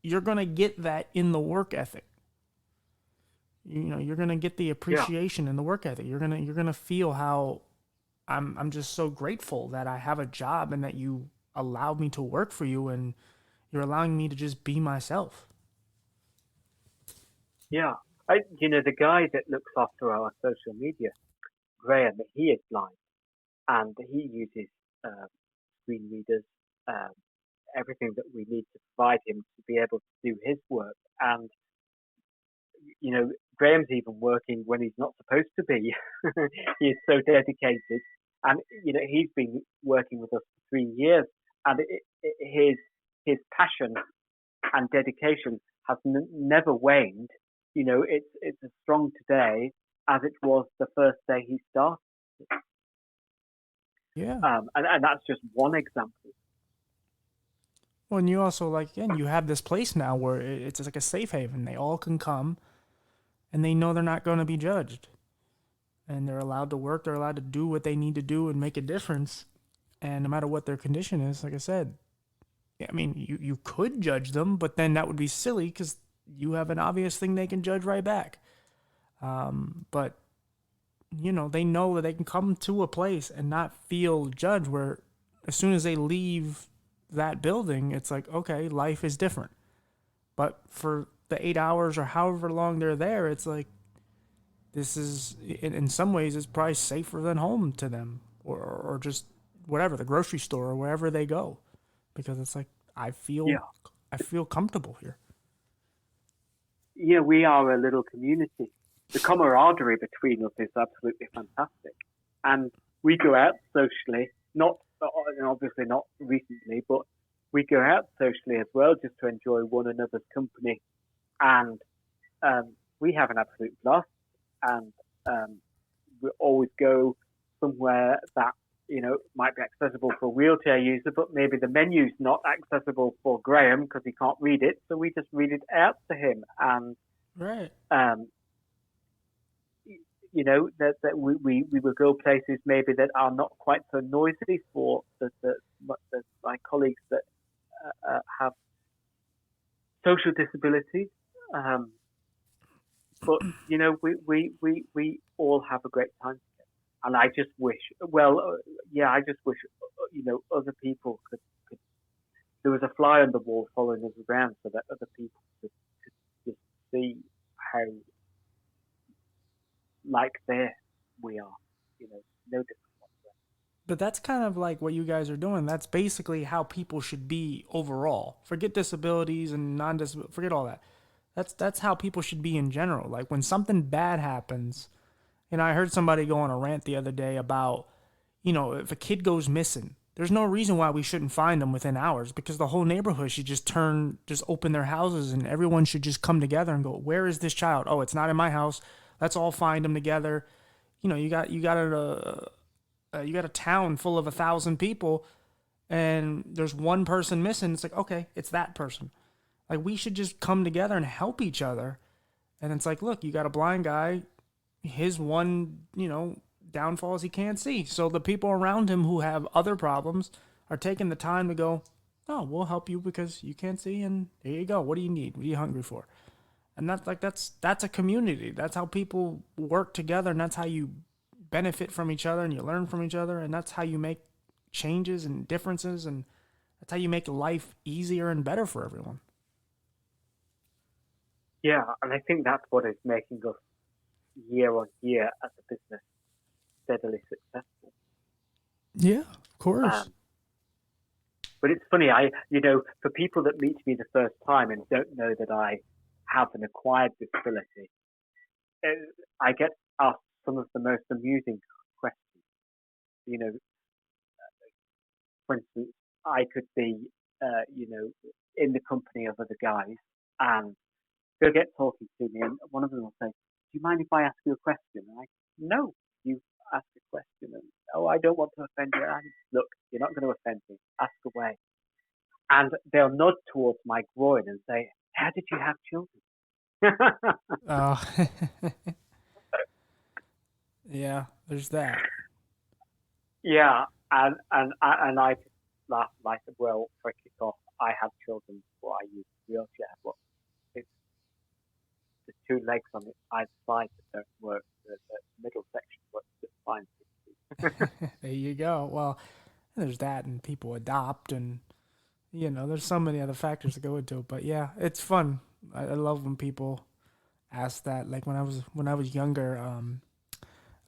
you're gonna get that in the work ethic. You're gonna get the Yeah, appreciation in the work ethic. You're gonna feel how I'm just so grateful that I have a job, and that you allowed me to work for you, and you're allowing me to just be myself. yeah. The guy that looks after our social media, Graham, he is blind and he uses screen readers. Um, everything that we need to provide him to be able to do his work. And Graham's even working when he's not supposed to be. He is so dedicated, and he's been working with us for 3 years, and his passion and dedication has never waned. It's as strong today as it was the first day he started. Yeah. And that's just one example. Well, and you also, like, again, you have this place now where it's like a safe haven. They all can come, and they know they're not going to be judged. And they're allowed to work. They're allowed to do what they need to do and make a difference. And no matter what their condition is, like I said, I mean, you could judge them, but then that would be silly because you have an obvious thing they can judge right back. But, they know that they can come to a place and not feel judged, where as soon as they leave that building, it's like, okay, life is different. But for the 8 hours or however long they're there, it's like, this is, in some ways, it's probably safer than home to them, or just whatever, the grocery store or wherever they go, because it's like, I feel comfortable here. Yeah, we are a little community. The camaraderie between us is absolutely fantastic, and we go out socially. Obviously not recently, but we go out socially as well, just to enjoy one another's company, and we have an absolute blast. And we always go somewhere that might be accessible for a wheelchair user, but maybe the menu's not accessible for Graham because he can't read it, so we just read it out to him. And right, that we will go places maybe that are not quite so noisy for my colleagues that have social disabilities. But we all have a great time together, and I just wish. I just wish other people could. There was a fly on the wall following us around, so that other people could just see how like there we are. No different. But that's kind of like what you guys are doing. That's basically how people should be overall. Forget disabilities and non-disabilities. Forget all that. That's how people should be in general. Like, when something bad happens, I heard somebody go on a rant the other day about, if a kid goes missing, there's no reason why we shouldn't find them within hours, because the whole neighborhood should just open their houses, and everyone should just come together and go, where is this child? Oh, it's not in my house. Let's all find him together. You got a town full of 1,000 people, and there's one person missing. It's like, okay, it's that person. Like, we should just come together and help each other. And it's like, look, you got a blind guy. His one, downfall is he can't see. So the people around him who have other problems are taking the time to go, oh, we'll help you because you can't see, and here you go. What do you need? What are you hungry for? And that's a community. That's how people work together, and that's how you benefit from each other and you learn from each other, and that's how you make changes and differences, and that's how you make life easier and better for everyone. Yeah, and I think that's what is making us year on year as a business steadily successful. Yeah, of course. But it's funny, for people that meet me the first time and don't know that I have an acquired disability, I get asked some of the most amusing questions. For instance, I could be, in the company of other guys, and they'll get talking to me, and one of them will say, do you mind if I ask you a question? And no, you ask a question. And, I don't want to offend you. And, look, you're not going to offend me. Ask away. And they'll nod towards my groin and say, how did you have children? Oh. Yeah, there's that. Yeah, and I just laugh like, well, for a kick-off, I have children before I use a wheelchair, but it's the two legs on either side that don't work. The middle section works just fine. There you go. Well, there's that, and people adopt, and there's so many other factors that go into it. But yeah, it's fun. I love when people ask that. Like, when I was younger,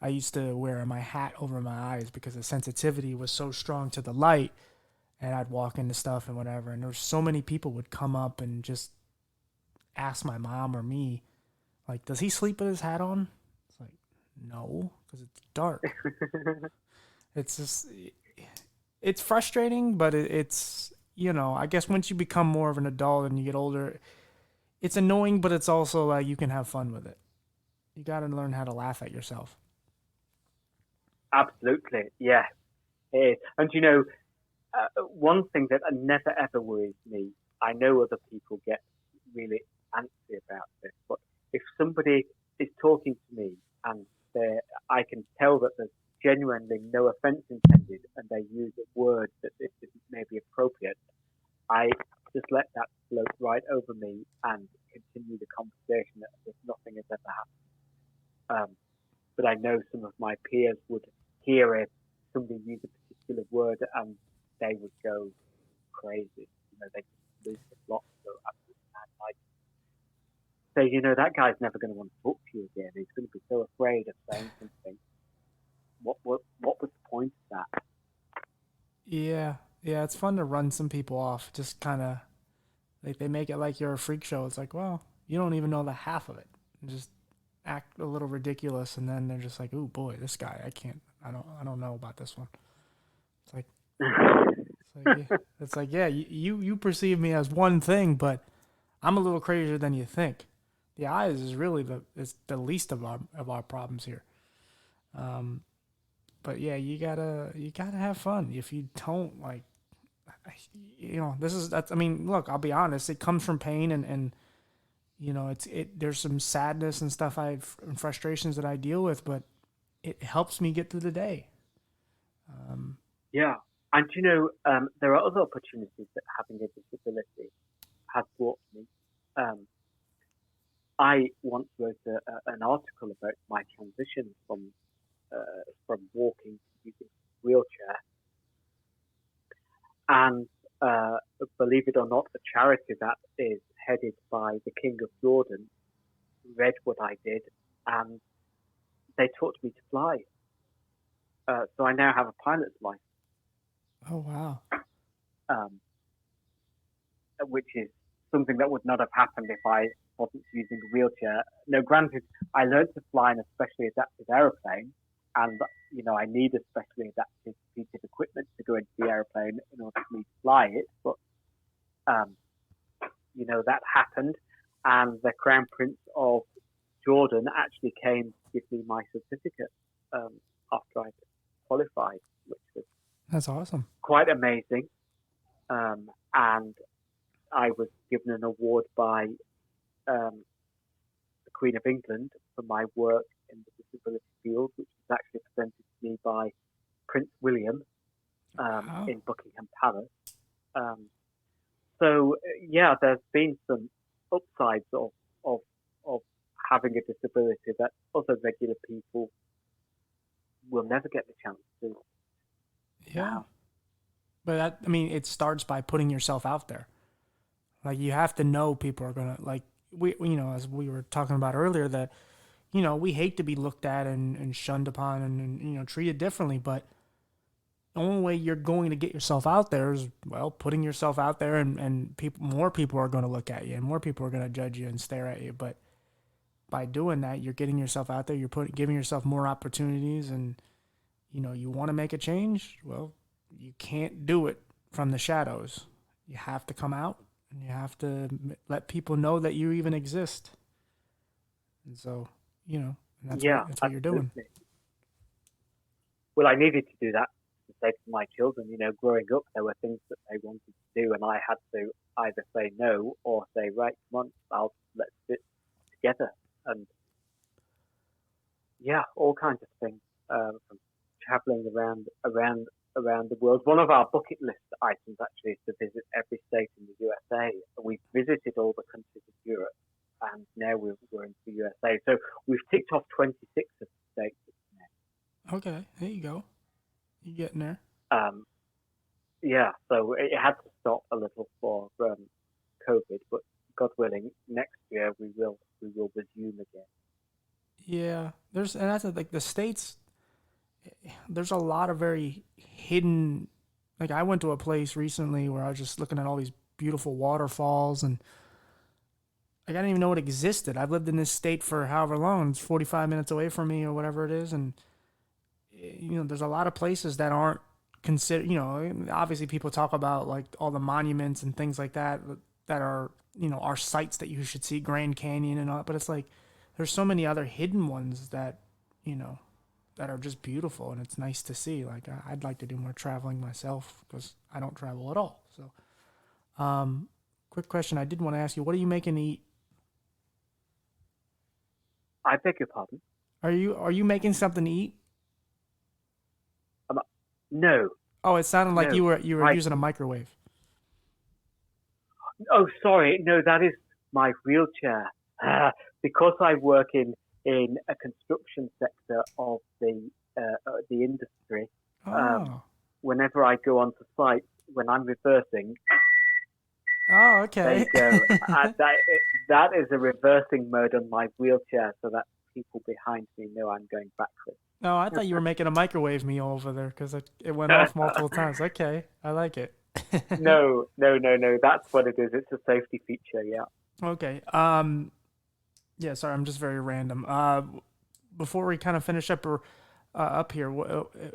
I used to wear my hat over my eyes because the sensitivity was so strong to the light. and I'd walk into stuff and whatever, and there were so many people would come up and just ask my mom or me, like, does he sleep with his hat on? It's like, no, because it's dark. It's just, it's frustrating, but it's, I guess once you become more of an adult and you get older, it's annoying, but it's also like you can have fun with it. You got to learn how to laugh at yourself. Absolutely, yeah, it is. And one thing that never ever worries me, I know other people get really antsy about this, but if somebody is talking to me and I can tell that there's genuinely no offence intended and they use a word that isn't maybe appropriate, I just let that float right over me and continue the conversation as if nothing has ever happened. But I know some of my peers would hear it, somebody use a particular word, and they would go crazy. They just lose the plot, go absolutely mad. Like, say, that guy's never going to want to talk to you again. He's going to be so afraid of saying something. What was the point of that? Yeah, yeah, it's fun to run some people off. Just kind of like they make it like you're a freak show. It's like, well, you don't even know the half of it. Just act a little ridiculous, and then they're just like, "Ooh, boy, this guy, I don't know about this one." It's like, yeah, you perceive me as one thing, but I'm a little crazier than you think. The eyes is really the least of our problems here. But yeah, you gotta have fun. If you don't, like, that's, I mean, look, I'll be honest, it comes from pain, and there's some sadness and stuff and frustrations that I deal with, but it helps me get through the day. Yeah. And there are other opportunities that having a disability has brought me. Um, I once wrote an article about my transition from walking to using a wheelchair, and believe it or not, the charity that is headed by the King of Jordan read what I did, and they taught me to fly. So I now have a pilot's license. Oh, wow. Um, which is something that would not have happened if I wasn't using a wheelchair. No, granted, I learned to fly in a specially adapted aeroplane, and I need a specially adapted piece of equipment to go into the aeroplane in order for me to fly it. But that happened, and the Crown Prince of Jordan actually came to give me my certificate after I qualified, which was That's awesome. quite amazing. And I was given an award by the Queen of England for my work in the disability field, which was actually presented to me by Prince William Wow. in Buckingham Palace. So yeah, there's been some upsides of of having a disability that other regular people will never get the chance to Yeah. have. But I mean, it starts by putting yourself out there. Like, you have to know people are gonna, like, as we were talking about earlier, that we hate to be looked at and shunned upon and treated differently, but the only way you're going to get yourself out there is, well, putting yourself out there, and more people are going to look at you, and more people are going to judge you and stare at you. But by doing that, you're getting yourself out there, giving yourself more opportunities, and you want to make a change. Well, you can't do it from the shadows. You have to come out, and you have to let people know that you even exist. And so, and Yeah, that's what you're doing. absolutely. Well, I needed to do that to say to my children, growing up, there were things that they wanted to do, and I had to either say no or say, right, come on, let's do it together. And yeah, all kinds of things, from traveling around the world. One of our bucket list items actually is to visit every state in the USA. We've visited all the countries of Europe, and now we're into the USA. So we've ticked off 26 of the states now. Okay, there you go. You're getting there. Yeah, so it had to stop a little for COVID, but God willing, next year we will resume again. Yeah, and that's like the states. There's a lot of very hidden, Like I went to a place recently where I was just looking at all these beautiful waterfalls, and like I didn't even know it existed. I've lived in this state for however long. It's 45 minutes away from me or whatever it is, and there's a lot of places that aren't considered. Obviously people talk about like all the monuments and things like that that are are sites that you should see, Grand Canyon and all, but it's like there's so many other hidden ones that you know that are just beautiful, and it's nice to see. Like I'd like to do more traveling myself because I don't travel at all. So, quick question, I did want to ask you, what are you making to eat? I beg your pardon. Are you making something to eat? Um, no, Oh, it sounded like no. you were My using a microwave. Oh, sorry. No, that is my wheelchair. Because I work in a construction sector of the industry. Um, Oh, Whenever I go onto site, when I'm reversing, oh, there okay. you go. That is a reversing mode on my wheelchair, so that people behind me know I'm going backwards. No, I thought you were making a microwave meal over there because it went off multiple times. Okay, I like it. No, no, no, no. That's what it is. It's a safety feature. Yeah. Okay. Yeah. Sorry, I'm just very random. Before we kind of finish up or up here,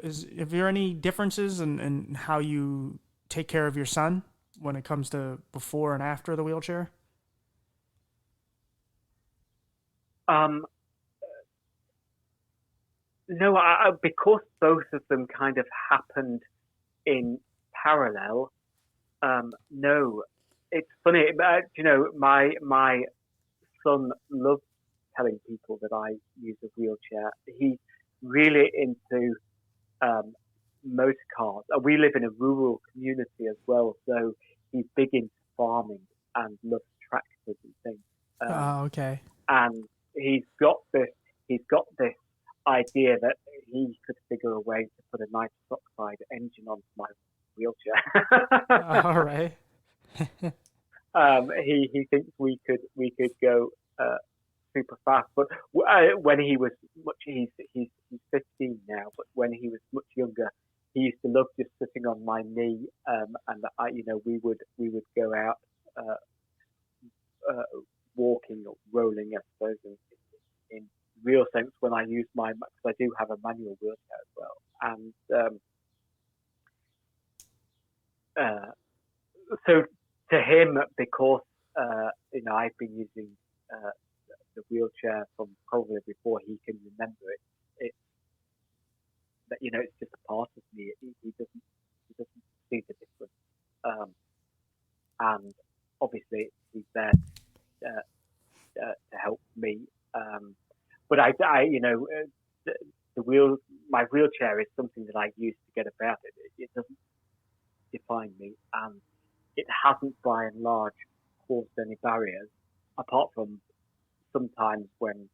if there any differences in how you take care of your son when it comes to before and after the wheelchair? Um, no, because both of them kind of happened in parallel. No, it's funny. My son loves telling people that I use a wheelchair. He's really into um, motor cars. We live in a rural community as well, so he's big into farming and loves tractors and things. Um, Oh, okay. and he's got this he's got this idea that he could figure a way to put a nitrous oxide engine onto my wheelchair. All right. He thinks we could go super fast. But when he was much, he's 15 now. But when he was much younger, he used to love just sitting on my knee, and we would go out uh, walking or rolling, I suppose, in real sense when I use my, because I do have a manual wheelchair as well, and uh, so to him, because I've been using uh, the wheelchair from probably before he can remember it. It's that it's just a part of me. He doesn't see the difference, and obviously he's there to help me. But the, my wheelchair is something that I use to get about. It doesn't define me, and it hasn't by and large caused any barriers, apart from sometimes when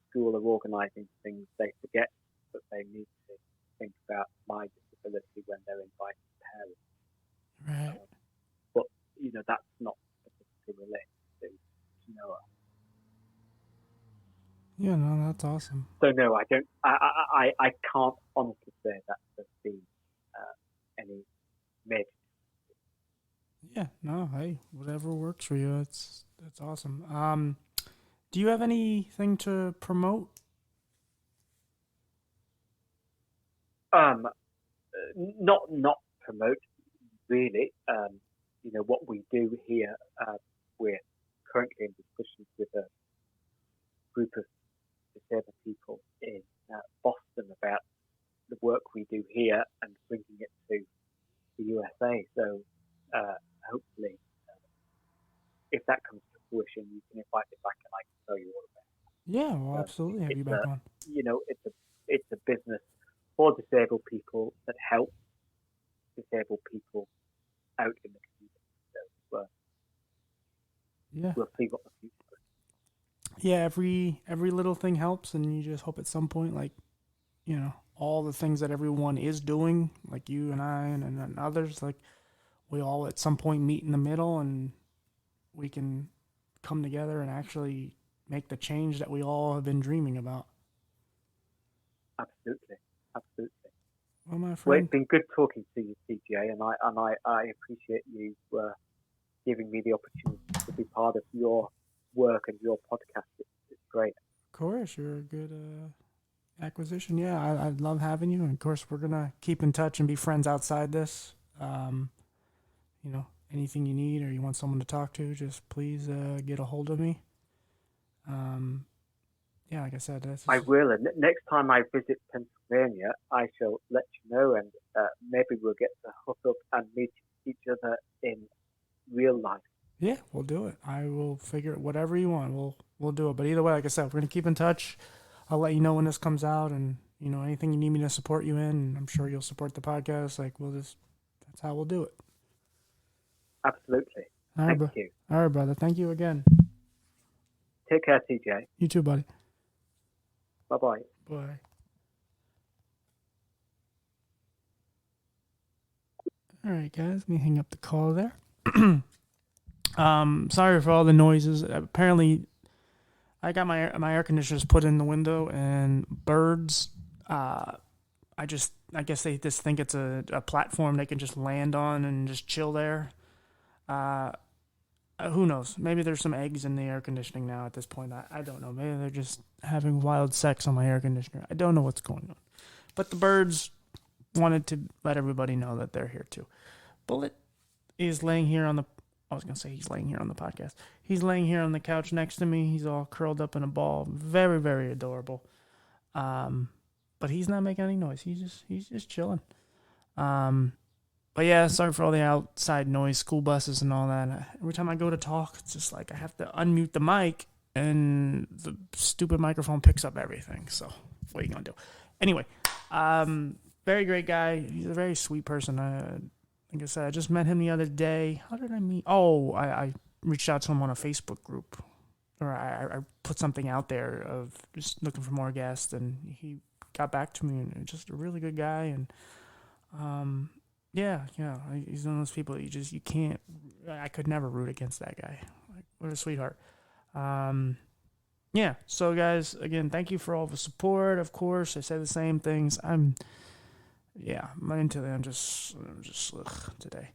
school are organising things, they forget that they need to think about my disability when they're inviting parents. Right. But that's not specifically related to Noah. Yeah. No, that's awesome. So no, I don't. I can't honestly say that there's been any major. Yeah. No. Hey, whatever works for you. That's awesome. Do you have anything to promote? Not promote really. What we do here. We're currently in discussions with a group of disabled people in Boston about the work we do here and bringing it to the USA. So hopefully, if that comes to fruition, you can invite me back and I can tell you all about Yeah. Well, it. absolutely. Have you It's back a on? it's a business for disabled people that helps disabled people out in the community. So Yeah. we'll see what the future brings. Yeah. Every little thing helps, and you just hope at some point, like all the things that everyone is doing, like you and I and others, like we all at some point meet in the middle, and we can come together and actually make the change that we all have been dreaming about. Absolutely, absolutely. Well, my Well, friend. it's been good talking to you, TJ, and I appreciate you giving me the opportunity to be part of your work and your podcast. It's great. Of course, you're a good acquisition. Yeah, I love having you. And of course, we're gonna keep in touch and be friends outside this. You know, anything you need or you want someone to talk to, just please get a hold of me. Um, yeah, like I said, that's I just, will, and next time I visit Pennsylvania, I shall let you know, and maybe we'll get to hook up and meet each other in real life. yeah, we'll do it. I will figure it. Whatever you want, we'll do it. But either way, like I said, we're gonna keep in touch. I'll let you know when this comes out, and you know anything you need me to support you in. And I'm sure you'll support the podcast. Like we'll just that's how we'll do it. Absolutely. All right, Thank bro. you. All right, brother. Thank you again. Take care, TJ. You too, buddy. Bye bye. Bye. All right, guys. Let me hang up the call there. Sorry for all the noises. Apparently, I got my air conditioners put in the window, and birds. I guess they just think it's a platform they can just land on and just chill there. Uh, who knows? Maybe there's some eggs in the air conditioning now at this point. I don't know. Maybe they're just having wild sex on my air conditioner. I don't know what's going on. But the birds wanted to let everybody know that they're here too. Bullet is laying here on the. I was gonna say he's laying here on the podcast. He's laying here on the couch next to me. He's all curled up in a ball. Very, very adorable. But he's not making any noise. He's just chilling. But yeah, sorry for all the outside noise, school buses and all that. Every time I go to talk, it's just like I have to unmute the mic, and the stupid microphone picks up everything. So what are you gonna do? Anyway, very great guy. He's a very sweet person. Like I said, I just met him the other day. How did I meet? Oh, I reached out to him on a Facebook group, or I put something out there of just looking for more guests, and he got back to me, and just a really good guy. And yeah, he's one of those people that you can't. I could never root against that guy. Like, what a sweetheart. Yeah. So guys, again, thank you for all the support. Of course, I say the same things. I'm mentally, I'm just today.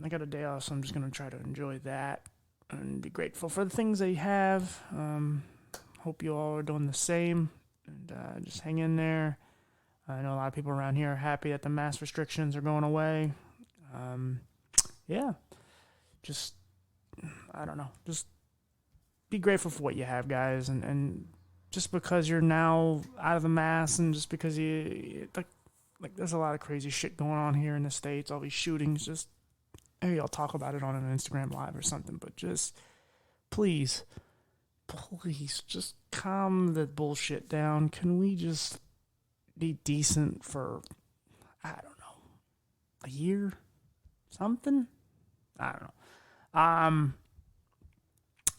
I got a day off, so I'm just gonna try to enjoy that and be grateful for the things that you have. Hope you all are doing the same, and just hang in there. I know a lot of people around here are happy that the mask restrictions are going away. Yeah, just I don't know, just be grateful for what you have, guys, and just because you're now out of the mask, and just because you like there's a lot of crazy shit going on here in the States, all these shootings, just maybe I'll talk about it on an Instagram live or something, but just please just calm the bullshit down. Can we just be decent for, I don't know, a year? Something? I don't know.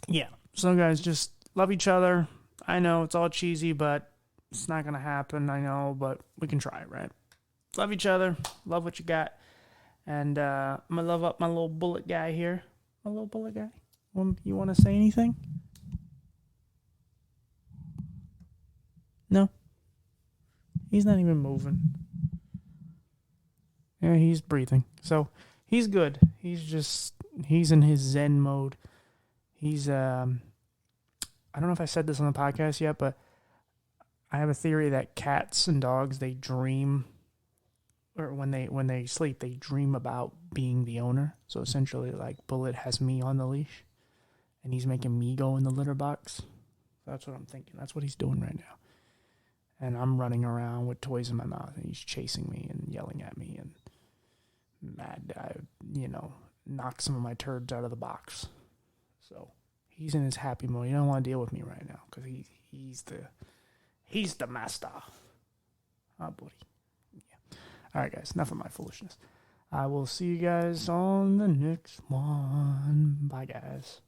Yeah. So guys, just love each other. I know it's all cheesy, but it's not gonna happen, I know, but we can try, right? Love each other. Love what you got. And I'm gonna love up my little bullet guy here. My little bullet guy. You wanna say anything? No? He's not even moving. Yeah, he's breathing. So he's good. He's in his Zen mode. He's I don't know if I said this on the podcast yet, but I have a theory that cats and dogs, they dream, or when they sleep, they dream about being the owner. So essentially, like, Bullet has me on the leash, and he's making me go in the litter box. That's what I'm thinking. That's what he's doing right now. And I'm running around with toys in my mouth, and he's chasing me and yelling at me and mad. Knock some of my turds out of the box. So he's in his happy mode. He don't want to deal with me right now because he's the master. Oh, buddy. Yeah. All right, guys. Enough of my foolishness. I will see you guys on the next one. Bye, guys.